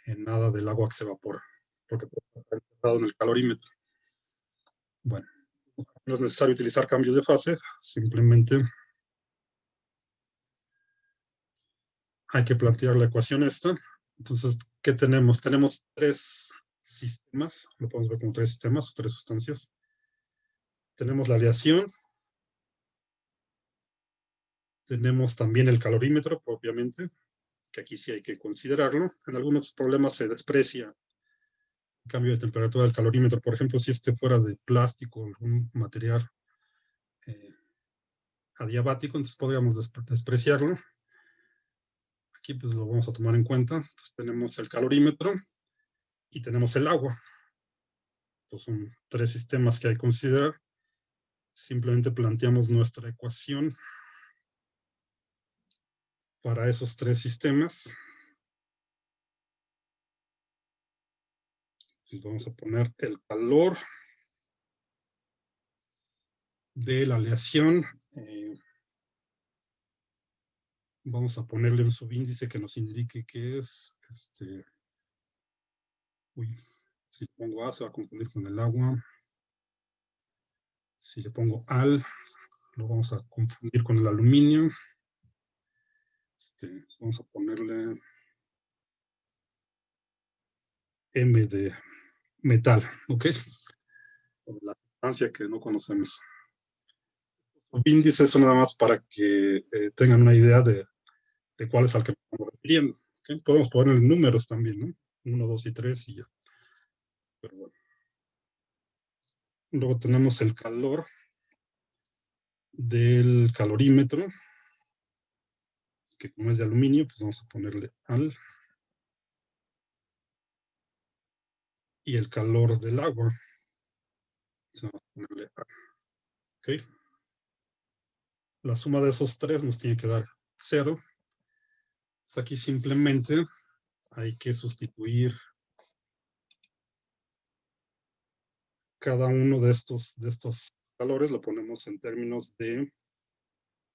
en nada del agua que se evapora, porque está encerrado en el calorímetro. Bueno, no es necesario utilizar cambios de fase, simplemente hay que plantear la ecuación esta. Entonces, ¿qué tenemos? Tenemos tres sistemas, lo podemos ver como tres sistemas o tres sustancias. Tenemos la aleación, tenemos también el calorímetro propiamente, que aquí sí hay que considerarlo. En algunos problemas se desprecia el cambio de temperatura del calorímetro. Por ejemplo, si este fuera de plástico o algún material adiabático, entonces podríamos despreciarlo. Aquí pues lo vamos a tomar en cuenta. Entonces tenemos el calorímetro y tenemos el agua. Entonces son tres sistemas que hay que considerar. Simplemente planteamos nuestra ecuación para esos tres sistemas. Entonces vamos a poner el calor de la aleación. Vamos a ponerle un subíndice que nos indique que es, si le pongo A se va a confundir con el agua. Si le pongo al, lo vamos a confundir con el aluminio. Vamos a ponerle M de metal, ¿ok? La sustancia que no conocemos. Los índices son nada más para que tengan una idea de cuál es al que me estamos refiriendo. ¿Okay? Podemos poner números también, ¿no? 1, 2 y 3 y ya. Pero bueno. Luego tenemos el calor del calorímetro, que como es de aluminio, pues vamos a ponerle al. Y el calor del agua, pues vamos a ponerle a. ¿Ok? La suma de esos tres nos tiene que dar 0. Pues aquí simplemente hay que sustituir cada uno de estos calores, lo ponemos en términos de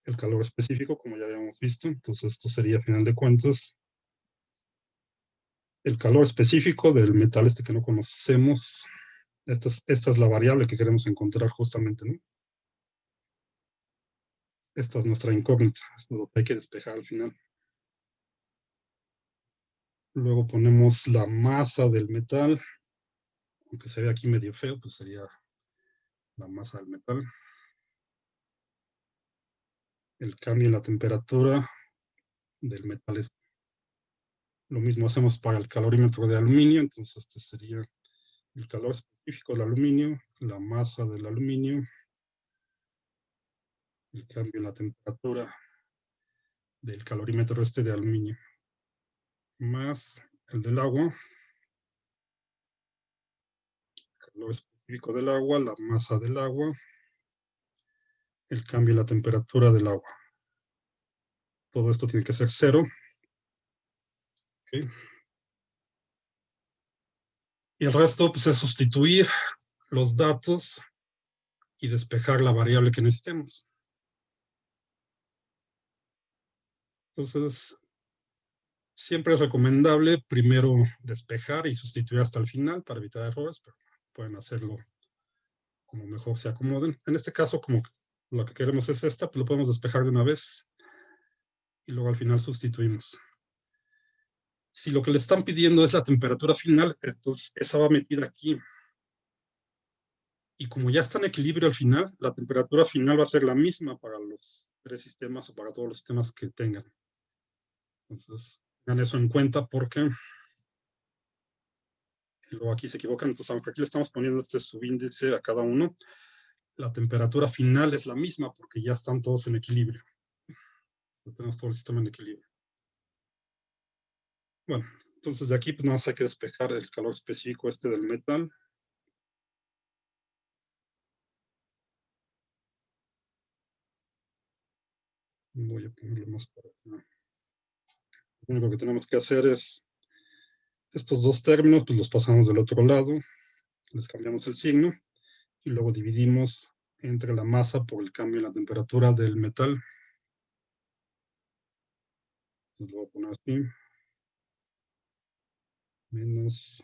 el calor específico, como ya habíamos visto. Entonces esto sería, a final de cuentas, el calor específico del metal que no conocemos. Esta es la variable que queremos encontrar justamente, ¿no? Esta es nuestra incógnita, esto es lo que hay que despejar al final. Luego ponemos la masa del metal, aunque se ve aquí medio feo, pues sería la masa del metal. El cambio en la temperatura del metal es lo mismo hacemos para el calorímetro de aluminio, entonces este sería el calor específico del aluminio, la masa del aluminio, el cambio en la temperatura del calorímetro de aluminio, más el del agua, calor específico del agua, la masa del agua, el cambio en la temperatura del agua. Todo esto tiene que ser 0. ¿Okay? Y el resto pues, es sustituir los datos y despejar la variable que necesitemos. Entonces, siempre es recomendable primero despejar y sustituir hasta el final para evitar errores, pero pueden hacerlo como mejor se acomoden. En este caso, como lo que queremos es esta, pues lo podemos despejar de una vez y luego al final sustituimos. Si lo que le están pidiendo es la temperatura final, entonces esa va metida aquí. Y como ya está en equilibrio al final, la temperatura final va a ser la misma para los 3 sistemas o para todos los sistemas que tengan. Entonces, tengan eso en cuenta porque luego aquí se equivocan. Entonces, aunque aquí le estamos poniendo este subíndice a cada uno, la temperatura final es la misma porque ya están todos en equilibrio. Ya tenemos todo el sistema en equilibrio. Bueno, entonces de aquí pues nada más hay que despejar el calor específico este del metal. Voy a ponerlo más para acá. Lo único que tenemos que hacer es estos dos términos, pues los pasamos del otro lado, les cambiamos el signo y luego dividimos entre la masa por el cambio en la temperatura del metal. Entonces lo voy a poner así. Menos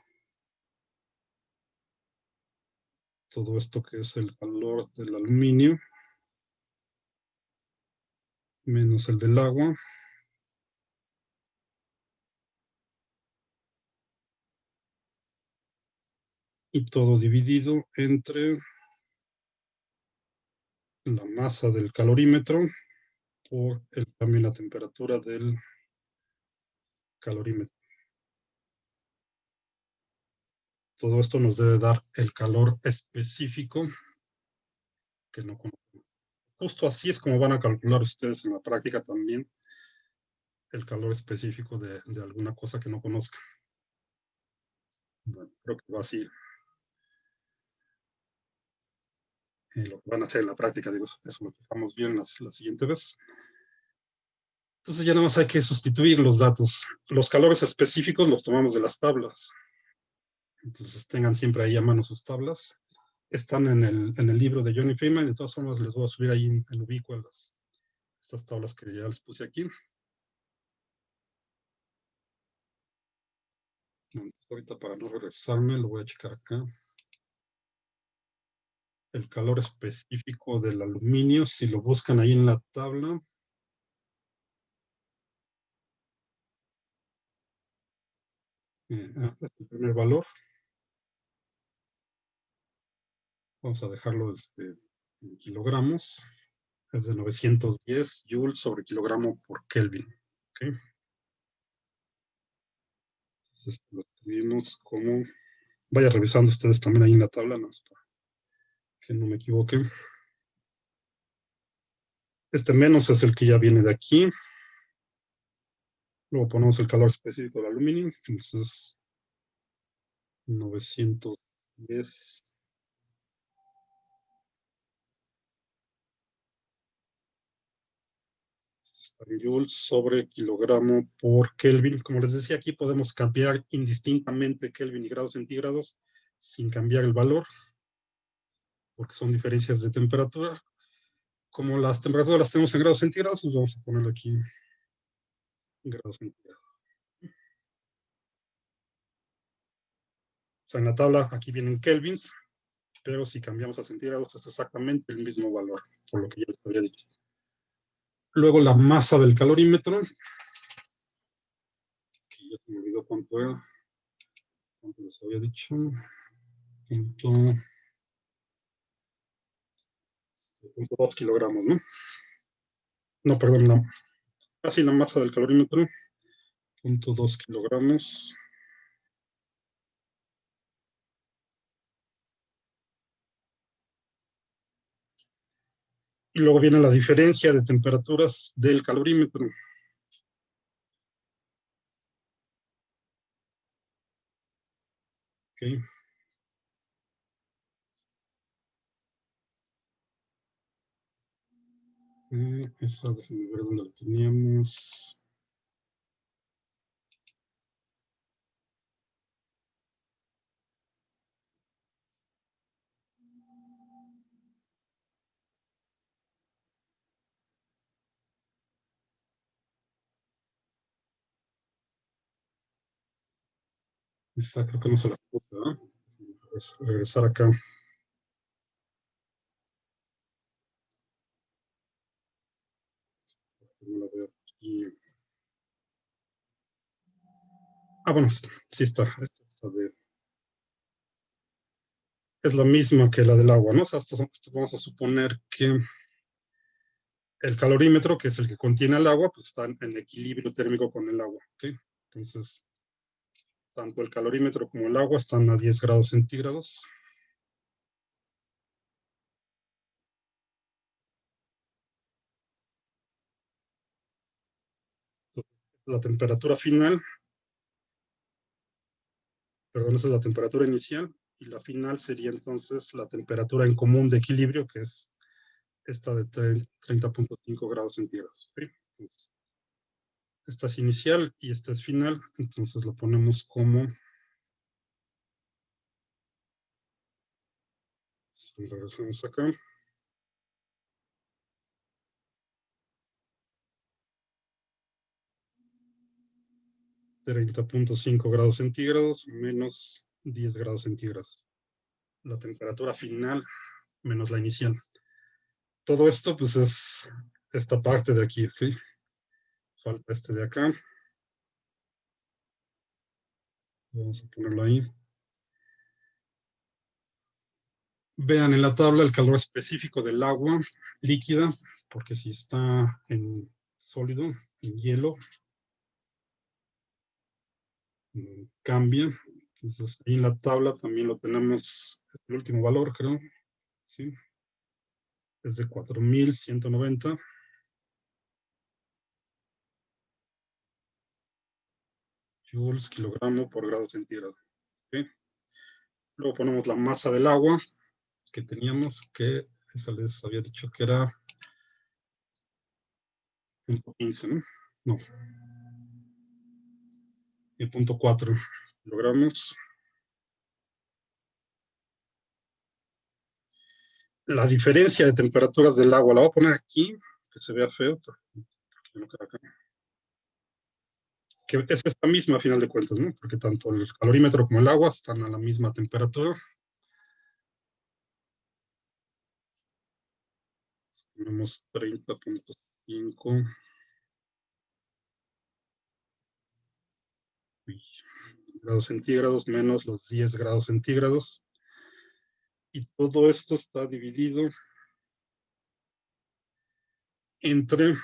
todo esto que es el calor del aluminio, menos el del agua. Y todo dividido entre la masa del calorímetro por el cambio en la temperatura del calorímetro. Todo esto nos debe dar el calor específico que no conocemos. Justo así es como van a calcular ustedes en la práctica también el calor específico de alguna cosa que no conozcan. Bueno, creo que va así. Lo que van a hacer en la práctica, digo, eso lo fijamos bien la siguiente vez. Entonces ya nada más hay que sustituir los datos. Los calores específicos los tomamos de las tablas. Entonces tengan siempre ahí a mano sus tablas. Están en el libro de Johnny Freeman. De todas formas les voy a subir ahí en Ubiqua estas tablas que ya les puse aquí. Ahorita para no regresarme lo voy a checar acá. El calor específico del aluminio, si lo buscan ahí en la tabla. Es el primer valor. Vamos a dejarlo en kilogramos. Es de 910 joules sobre kilogramo por Kelvin. ¿Okay? Entonces lo escribimos como... Vaya revisando ustedes también ahí en la tabla, ¿no? Para que no me equivoque. Este menos es el que ya viene de aquí. Luego ponemos el calor específico del aluminio. Entonces, 910 joules sobre kilogramo por Kelvin. Como les decía, aquí podemos cambiar indistintamente Kelvin y grados centígrados sin cambiar el valor, porque son diferencias de temperatura. Como las temperaturas las tenemos en grados centígrados, pues vamos a ponerlo aquí en grados centígrados. O sea, en la tabla aquí vienen kelvins, pero si cambiamos a centígrados es exactamente el mismo valor, por lo que ya les había dicho. Luego la masa del calorímetro, que ya se me olvidó cuánto era, cuánto les había dicho, punto 2 kilogramos, ¿no? No, perdón, no. Casi la masa del calorímetro, 0.2 kilogramos. Y luego viene la diferencia de temperaturas del calorímetro. Okay. Esa, déjenme ver dónde la teníamos. Esa creo que no se la puse, ¿verdad? Regresar acá. No la veo aquí. Ah, bueno, sí está. Esta está de es la misma que la del agua, ¿no? O sea, vamos a suponer que el calorímetro, que es el que contiene el agua, pues está en equilibrio térmico con el agua, ¿ok? Entonces, tanto el calorímetro como el agua están a 10 grados centígrados. Entonces, la temperatura final, perdón, esa es la temperatura inicial, y la final sería entonces la temperatura en común de equilibrio, que es esta de 30.5 grados centígrados, ¿ok? Entonces, esta es inicial y esta es final, entonces lo ponemos como, si regresamos acá, 30.5 grados centígrados menos 10 grados centígrados. La temperatura final menos la inicial. Todo esto, pues, es esta parte de aquí, ¿ok? Falta este de acá. Vamos a ponerlo ahí. Vean en la tabla el calor específico del agua líquida, porque si está en sólido, en hielo, cambia. Entonces, ahí en la tabla también lo tenemos, el último valor, creo, ¿sí? Es de 4190 joules kilogramo por grado centígrado. ¿Okay? Luego ponemos la masa del agua que teníamos, que esa les había dicho que era 0.15, ¿no? No. Y 0.4 kilogramos. La diferencia de temperaturas del agua, la voy a poner aquí, que se vea feo, porque no queda acá. Que es esta misma a final de cuentas, ¿no? Porque tanto el calorímetro como el agua están a la misma temperatura. Tenemos 30.5 grados centígrados menos los 10 grados centígrados. Y todo esto está dividido entre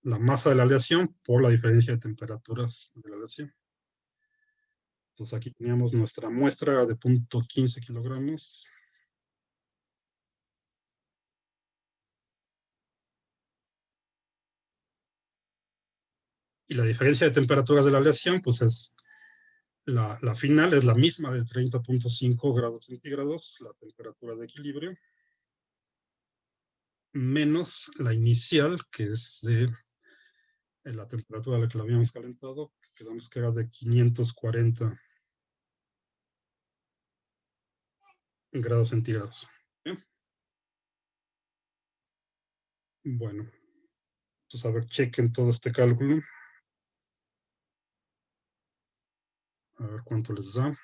la masa de la aleación por la diferencia de temperaturas de la aleación. Entonces aquí teníamos nuestra muestra de 0.15 kilogramos. Y la diferencia de temperaturas de la aleación, pues es la final, es la misma de 30.5 grados centígrados, la temperatura de equilibrio, menos la inicial, que es de la temperatura a la que la habíamos calentado, quedamos que era de 540 grados centígrados. ¿Bien? Bueno, entonces a ver, chequen todo este cálculo. A ver cuánto les da.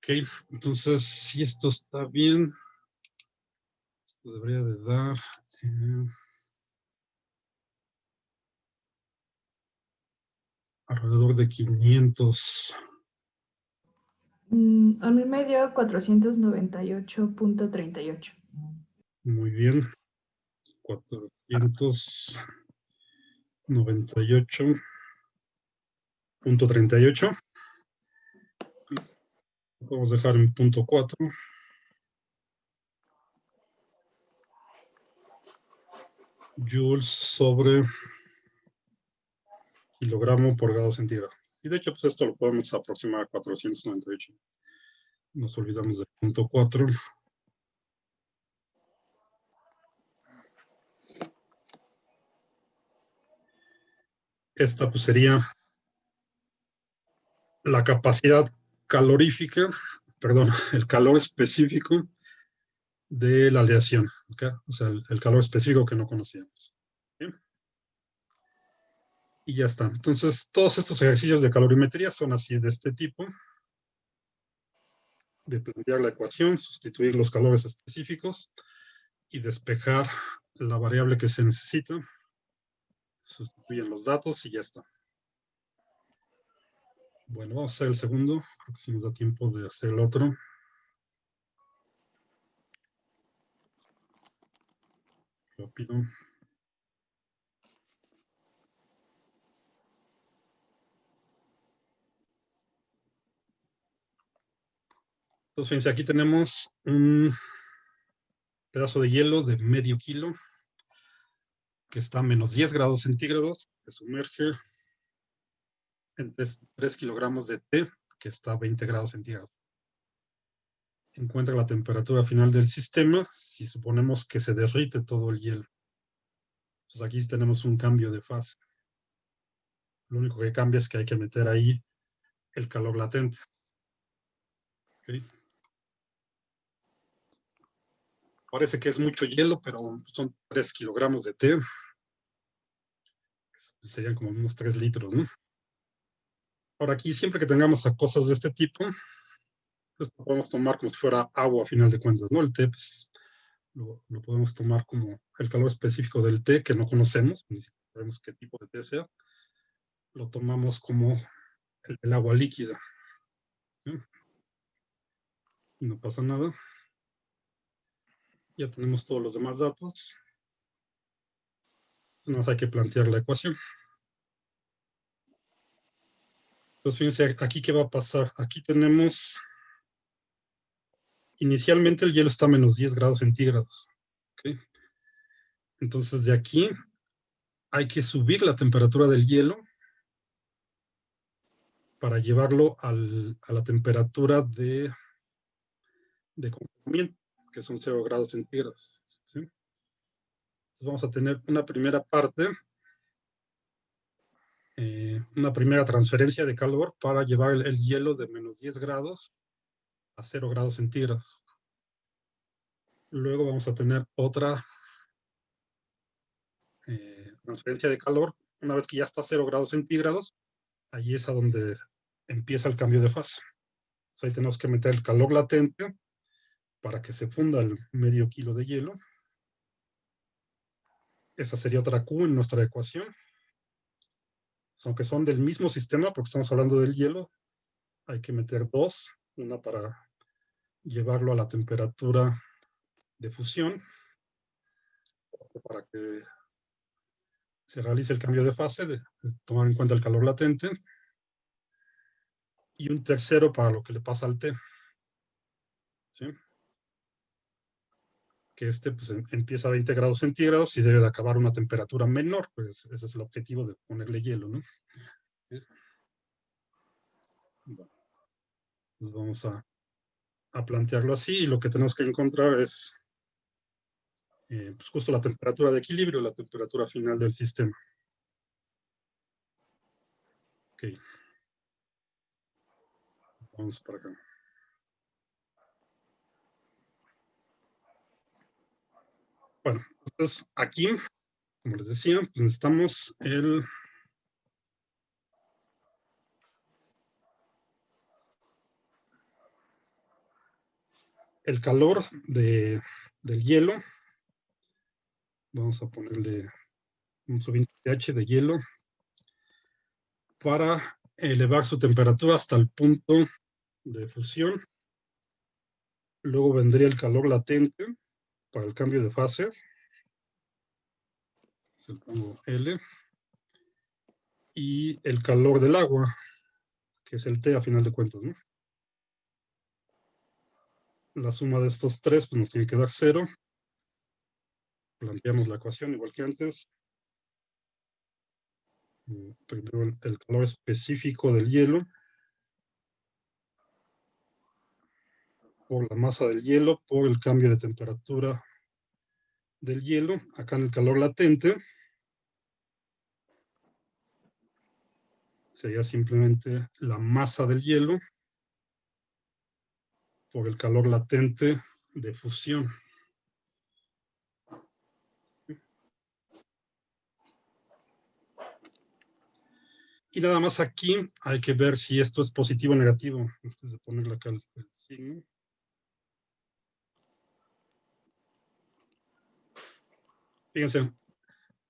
Ok, entonces si esto está bien, esto debería de dar alrededor de 500. A mí me dio 498.38. Muy bien. 498.38. Vamos a dejar en 0.4. Joules sobre kilogramo por grado centígrado. Y de hecho, pues esto lo podemos aproximar a 498. Nos olvidamos del 0.4. Esta pues sería la capacidad calorífica, perdón, el calor específico de la aleación, ¿okay? O sea, el calor específico que no conocíamos. ¿Bien? Y ya está. Entonces, todos estos ejercicios de calorimetría son así de este tipo, de plantear la ecuación, sustituir los calores específicos y despejar la variable que se necesita. Sustituyen los datos y ya está. Bueno, vamos a hacer el segundo. Creo que si nos da tiempo de hacer el otro. Rápido. Entonces, fíjense, aquí tenemos un pedazo de hielo de medio kilo que está a menos 10 grados centígrados, que sumerge en 3 kilogramos de té, que está a 20 grados centígrados. Encuentra la temperatura final del sistema si suponemos que se derrite todo el hielo. Entonces aquí tenemos un cambio de fase. Lo único que cambia es que hay que meter ahí el calor latente. ¿Okay? Parece que es mucho hielo, pero son 3 kilogramos de té. Serían como unos 3 litros, ¿no? Ahora aquí, siempre que tengamos cosas de este tipo, pues lo podemos tomar como si fuera agua a final de cuentas, ¿no? El té, pues, lo podemos tomar como el calor específico del té que no conocemos, ni siquiera sabemos qué tipo de té sea. Lo tomamos como el agua líquida, ¿sí? Y no pasa nada. Ya tenemos todos los demás datos. Entonces hay que plantear la ecuación. Entonces fíjense aquí qué va a pasar. Aquí tenemos, inicialmente el hielo está a menos 10 grados centígrados. ¿Okay? Entonces de aquí hay que subir la temperatura del hielo para llevarlo a la temperatura de congelamiento, que son 0 grados centígrados. ¿Sí? Entonces vamos a tener una primera parte, una primera transferencia de calor para llevar el hielo de menos 10 grados a 0 grados centígrados. Luego vamos a tener otra transferencia de calor. Una vez que ya está a 0 grados centígrados, ahí es a donde empieza el cambio de fase. Entonces ahí tenemos que meter el calor latente para que se funda el medio kilo de hielo. Esa sería otra Q en nuestra ecuación. Aunque son del mismo sistema, porque estamos hablando del hielo, hay que meter dos, una para llevarlo a la temperatura de fusión, para que se realice el cambio de fase, de tomar en cuenta el calor latente, y un tercero para lo que le pasa al té. ¿Sí? Que pues, empieza a 20 grados centígrados y debe de acabar a una temperatura menor, pues ese es el objetivo de ponerle hielo, ¿no? ¿Sí? Bueno, pues vamos a plantearlo así, y lo que tenemos que encontrar es pues justo la temperatura de equilibrio, la temperatura final del sistema. Ok. Vamos para acá. Bueno, entonces aquí, como les decía, pues necesitamos el calor del hielo. Vamos a ponerle un subíndice H de hielo para elevar su temperatura hasta el punto de fusión. Luego vendría el calor latente para el cambio de fase. Se lo pongo L. Y el calor del agua, que es el T a final de cuentas, ¿no? La suma de estos tres pues, nos tiene que dar 0. Planteamos la ecuación igual que antes. Primero el calor específico del hielo por la masa del hielo, por el cambio de temperatura del hielo. Acá en el calor latente sería simplemente la masa del hielo por el calor latente de fusión. Y nada más aquí hay que ver si esto es positivo o negativo, antes de ponerle acá el signo. Fíjense,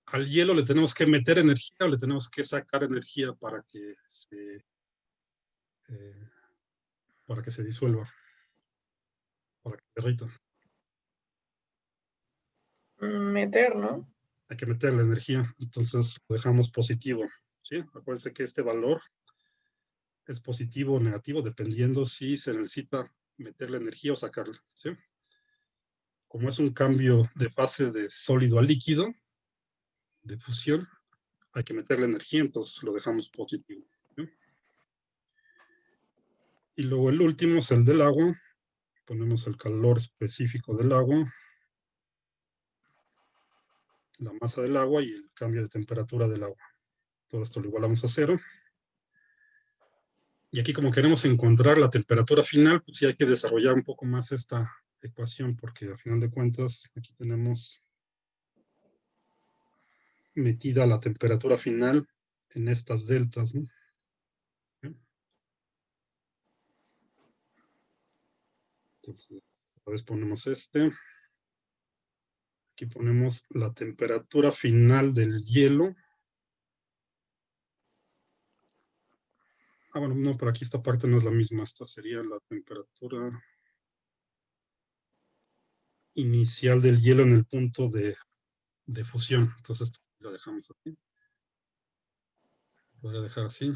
al hielo le tenemos que meter energía o le tenemos que sacar energía para que se disuelva, para que derrita. Meter, ¿no? Hay que meterle energía, entonces lo dejamos positivo, ¿sí? Acuérdense que este valor es positivo o negativo dependiendo si se necesita meterle energía o sacarla, ¿sí? Como es un cambio de fase de sólido a líquido, de fusión, hay que meterle energía, entonces lo dejamos positivo, ¿sí? Y luego el último es el del agua. Ponemos el calor específico del agua, la masa del agua y el cambio de temperatura del agua. Todo esto lo igualamos a 0. Y aquí, como queremos encontrar la temperatura final, pues sí hay que desarrollar un poco más esta ecuación, porque a final de cuentas aquí tenemos metida la temperatura final en estas deltas, ¿no? Entonces, otra vez ponemos este. Aquí ponemos la temperatura final del hielo. Ah, bueno, no, pero aquí esta parte no es la misma. Esta sería la temperatura inicial del hielo en el punto de fusión. Entonces, esta la dejamos aquí. Voy a dejar así.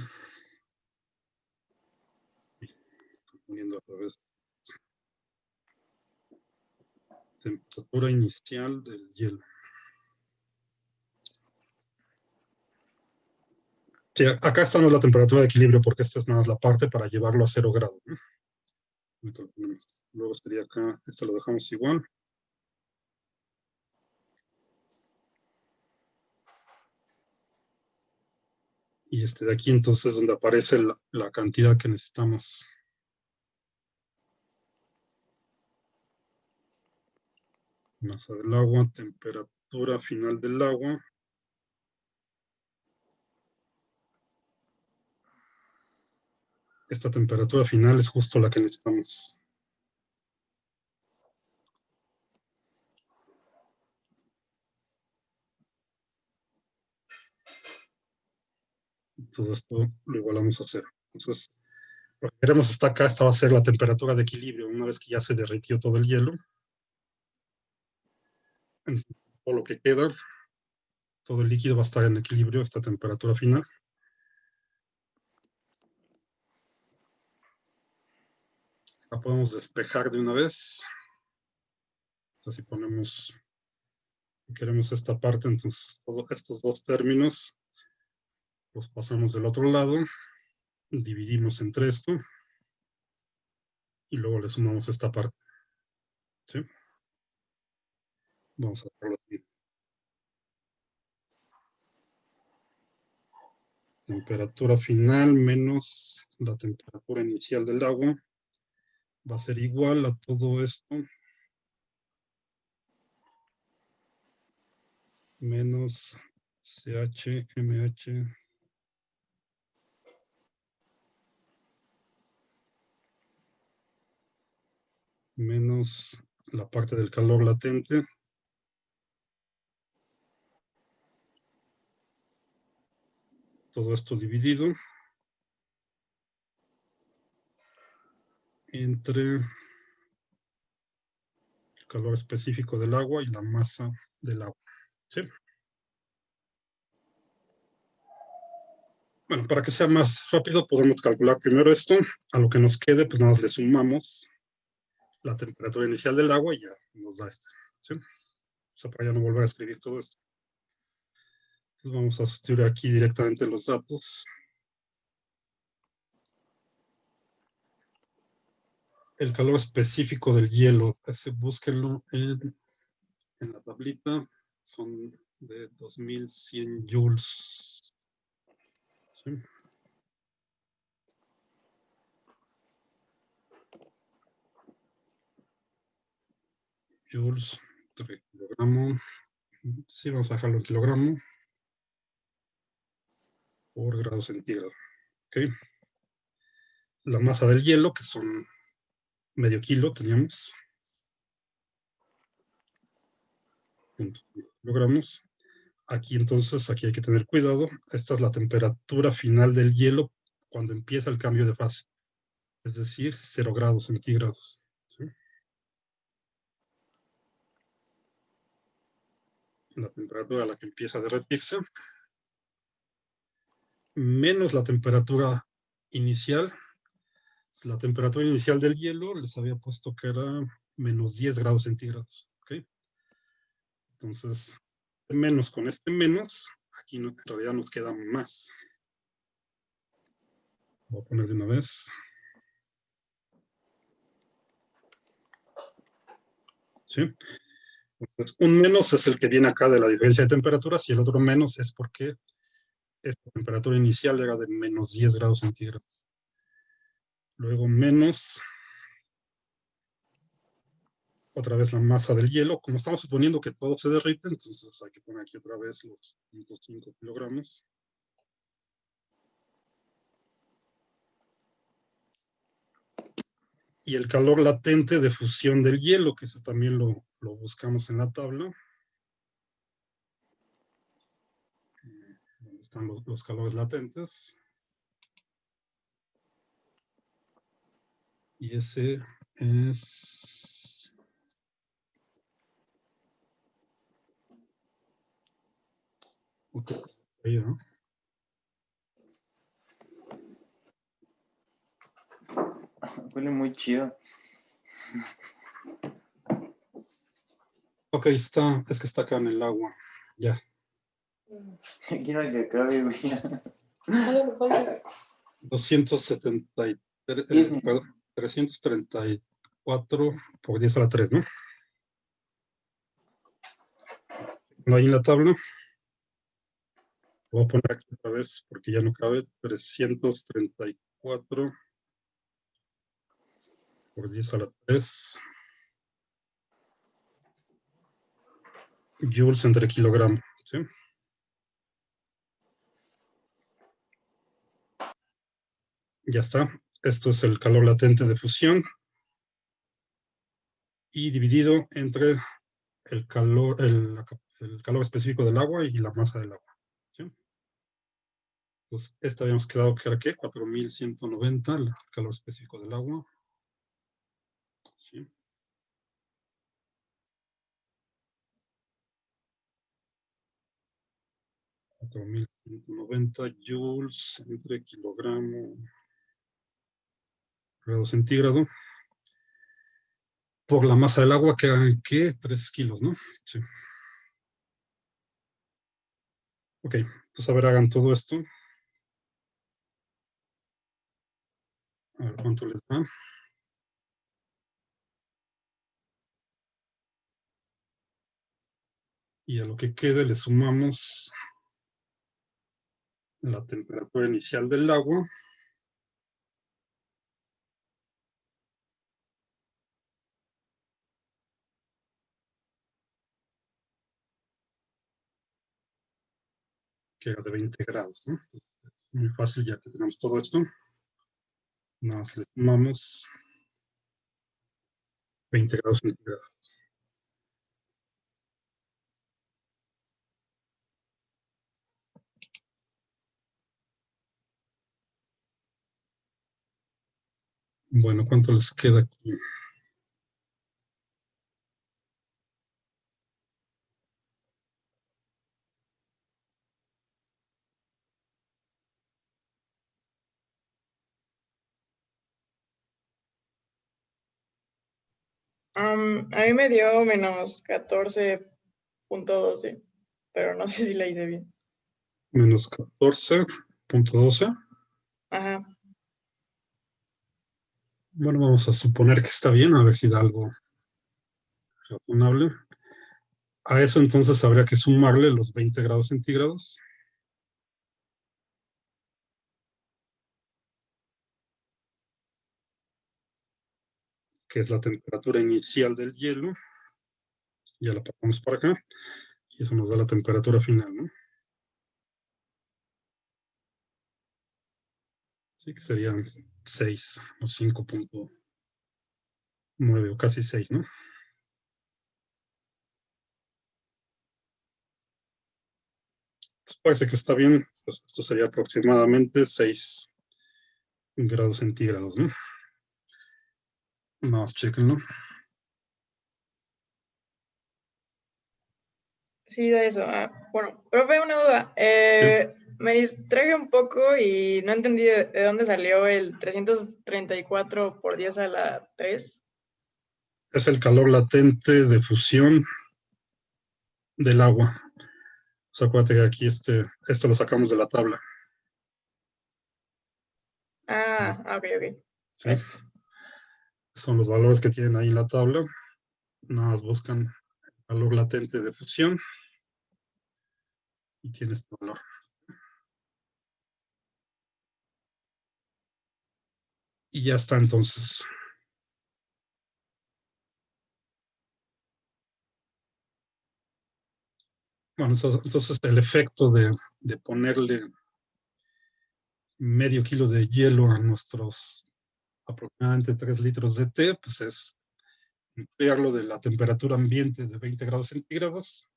Estoy poniendo otra vez temperatura inicial del hielo. Sí, acá está la temperatura de equilibrio porque esta es nada más la parte para llevarlo a 0 grados, ¿no? Luego estaría acá, esto lo dejamos igual. Y este de aquí entonces es donde aparece la cantidad que necesitamos. Masa del agua, temperatura final del agua. Esta temperatura final es justo la que necesitamos. Todo esto lo igualamos a 0. Entonces, lo que queremos está acá, esta va a ser la temperatura de equilibrio. Una vez que ya se derritió todo el hielo, todo lo que queda, todo el líquido va a estar en equilibrio a esta temperatura final. La podemos despejar de una vez. Entonces, si ponemos, queremos esta parte, entonces todos estos dos términos los pasamos del otro lado, dividimos entre esto y luego le sumamos esta parte. ¿Sí? Vamos a hacerlo así. Temperatura final menos la temperatura inicial del agua va a ser igual a todo esto menos CHMH menos la parte del calor latente todo esto dividido entre el calor específico del agua y la masa del agua. ¿Sí? Bueno, para que sea más rápido, podemos calcular primero esto. A lo que nos quede, pues nada más le sumamos la temperatura inicial del agua y ya nos da este. ¿Sí? O sea, para ya no volver a escribir todo esto. Entonces vamos a sustituir aquí directamente los datos. El calor específico del hielo, ese búsquenlo en la tablita. Son de 2100 joules. ¿Sí? Joules por kilogramo. Sí, vamos a dejarlo en kilogramo. por grado centígrado. ¿Ok? La masa del hielo, que son medio kilo, teníamos. 0.5 kilogramos. Aquí entonces, aquí hay que tener cuidado. Esta es la temperatura final del hielo cuando empieza el cambio de fase. Es decir, 0 grados centígrados. ¿Sí? La temperatura a la que empieza a derretirse. Menos la temperatura inicial. La temperatura inicial del hielo les había puesto que era menos 10 grados centígrados. ¿Ok? Entonces, menos con este menos, aquí en realidad nos queda más. Voy a poner de una vez. ¿Sí? Entonces, un menos es el que viene acá de la diferencia de temperaturas y el otro menos es porque esta temperatura inicial era de menos 10 grados centígrados. Luego menos, otra vez la masa del hielo. Como estamos suponiendo que todo se derrite, entonces hay que poner aquí otra vez los 0.5 kilogramos. Y el calor latente de fusión del hielo, que eso también lo buscamos en la tabla. ¿Dónde están los calores latentes? Y ese es... Ahí, ¿no? Huele muy chido. Ok, está, es que está acá en el agua. Ya. Quiero que acabe, güey. 273, perdón, 334 por 10 a la 3, ¿no? No hay en la tabla. Voy a poner aquí otra vez porque ya no cabe. 334 por 10 a la 3. Joules entre kilogramo, ¿sí? Ya está. Esto es el calor latente de fusión. Y dividido entre el calor específico del agua y la masa del agua. ¿Sí? Entonces, esta habíamos quedado que era ¿qué? 4190, el calor específico del agua. ¿Sí? $4,190 joules entre kilogramo grado centígrado por la masa del agua, que eran, ¿qué? 3 kilos, ¿no? Sí. Ok, entonces a ver, hagan todo esto. A ver cuánto les da. Y a lo que quede le sumamos la temperatura inicial del agua. Que era de 20 grados, ¿no? Es muy fácil ya que tenemos todo esto. Nada más le sumamos 20 grados centígrados. Bueno, ¿cuánto les queda aquí? A mí me dio menos 14.12, pero no sé si la hice bien. Menos 14.12. Ajá. Bueno, vamos a suponer que está bien, a ver si da algo razonable. A eso entonces habría que sumarle los 20 grados centígrados. Que es la temperatura inicial del hielo. Ya la pasamos para acá. Y eso nos da la temperatura final, ¿no? Sí, que serían 6 o 5.9 o casi 6, ¿no? Entonces, parece que está bien. Pues esto sería aproximadamente 6 grados centígrados, ¿no? Nada más chequenlo. Sí, de eso. Bueno, profe, una duda. Me distraje un poco y no entendí de dónde salió el 334 por 10 a la 3. Es el calor latente de fusión del agua. O sea, acuérdate que aquí esto lo sacamos de la tabla. Ok. ¿Sí? Son los valores que tienen ahí en la tabla. Nada más buscan el calor latente de fusión y tiene este valor. Y ya está entonces. Bueno, entonces el efecto de ponerle medio kilo de hielo a nuestros aproximadamente 3 litros de té, pues es enfriarlo de la temperatura ambiente de 20 grados centígrados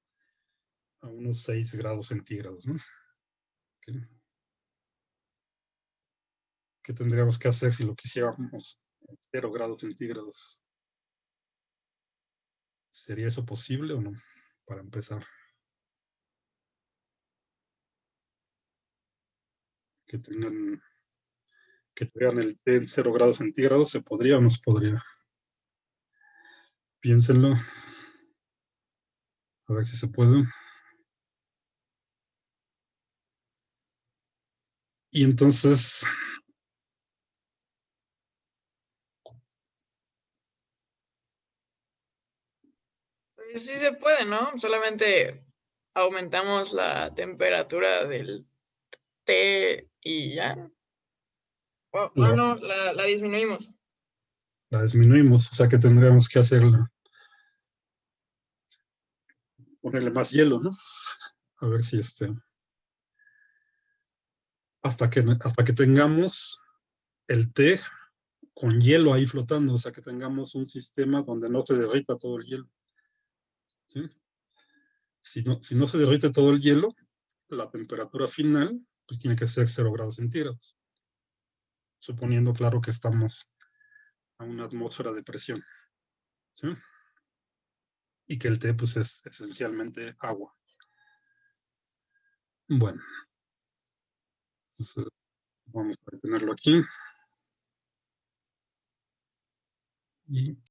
a unos 6 grados centígrados, ¿no? ¿Qué tendríamos que hacer si lo quisiéramos en 0 grados centígrados? ¿Sería eso posible o no? Para empezar. Que tuvieran el té en 0 grados centígrados, ¿se podría o no se podría? Piénsenlo. A ver si se puede. Y entonces, Pues sí se puede, ¿no? Solamente aumentamos la temperatura del té y ya. No, la disminuimos. la disminuimos, o sea que tendríamos que hacerla, ponerle más hielo, ¿no? A ver si hasta que tengamos el té con hielo ahí flotando, o sea que tengamos un sistema donde no se derrita todo el hielo. ¿Sí? Si no se derrite todo el hielo, la temperatura final pues tiene que ser 0 grados centígrados, suponiendo, claro, que estamos a una atmósfera de presión. ¿Sí? Y que el té pues es esencialmente agua. Bueno, entonces vamos a detenerlo aquí. Y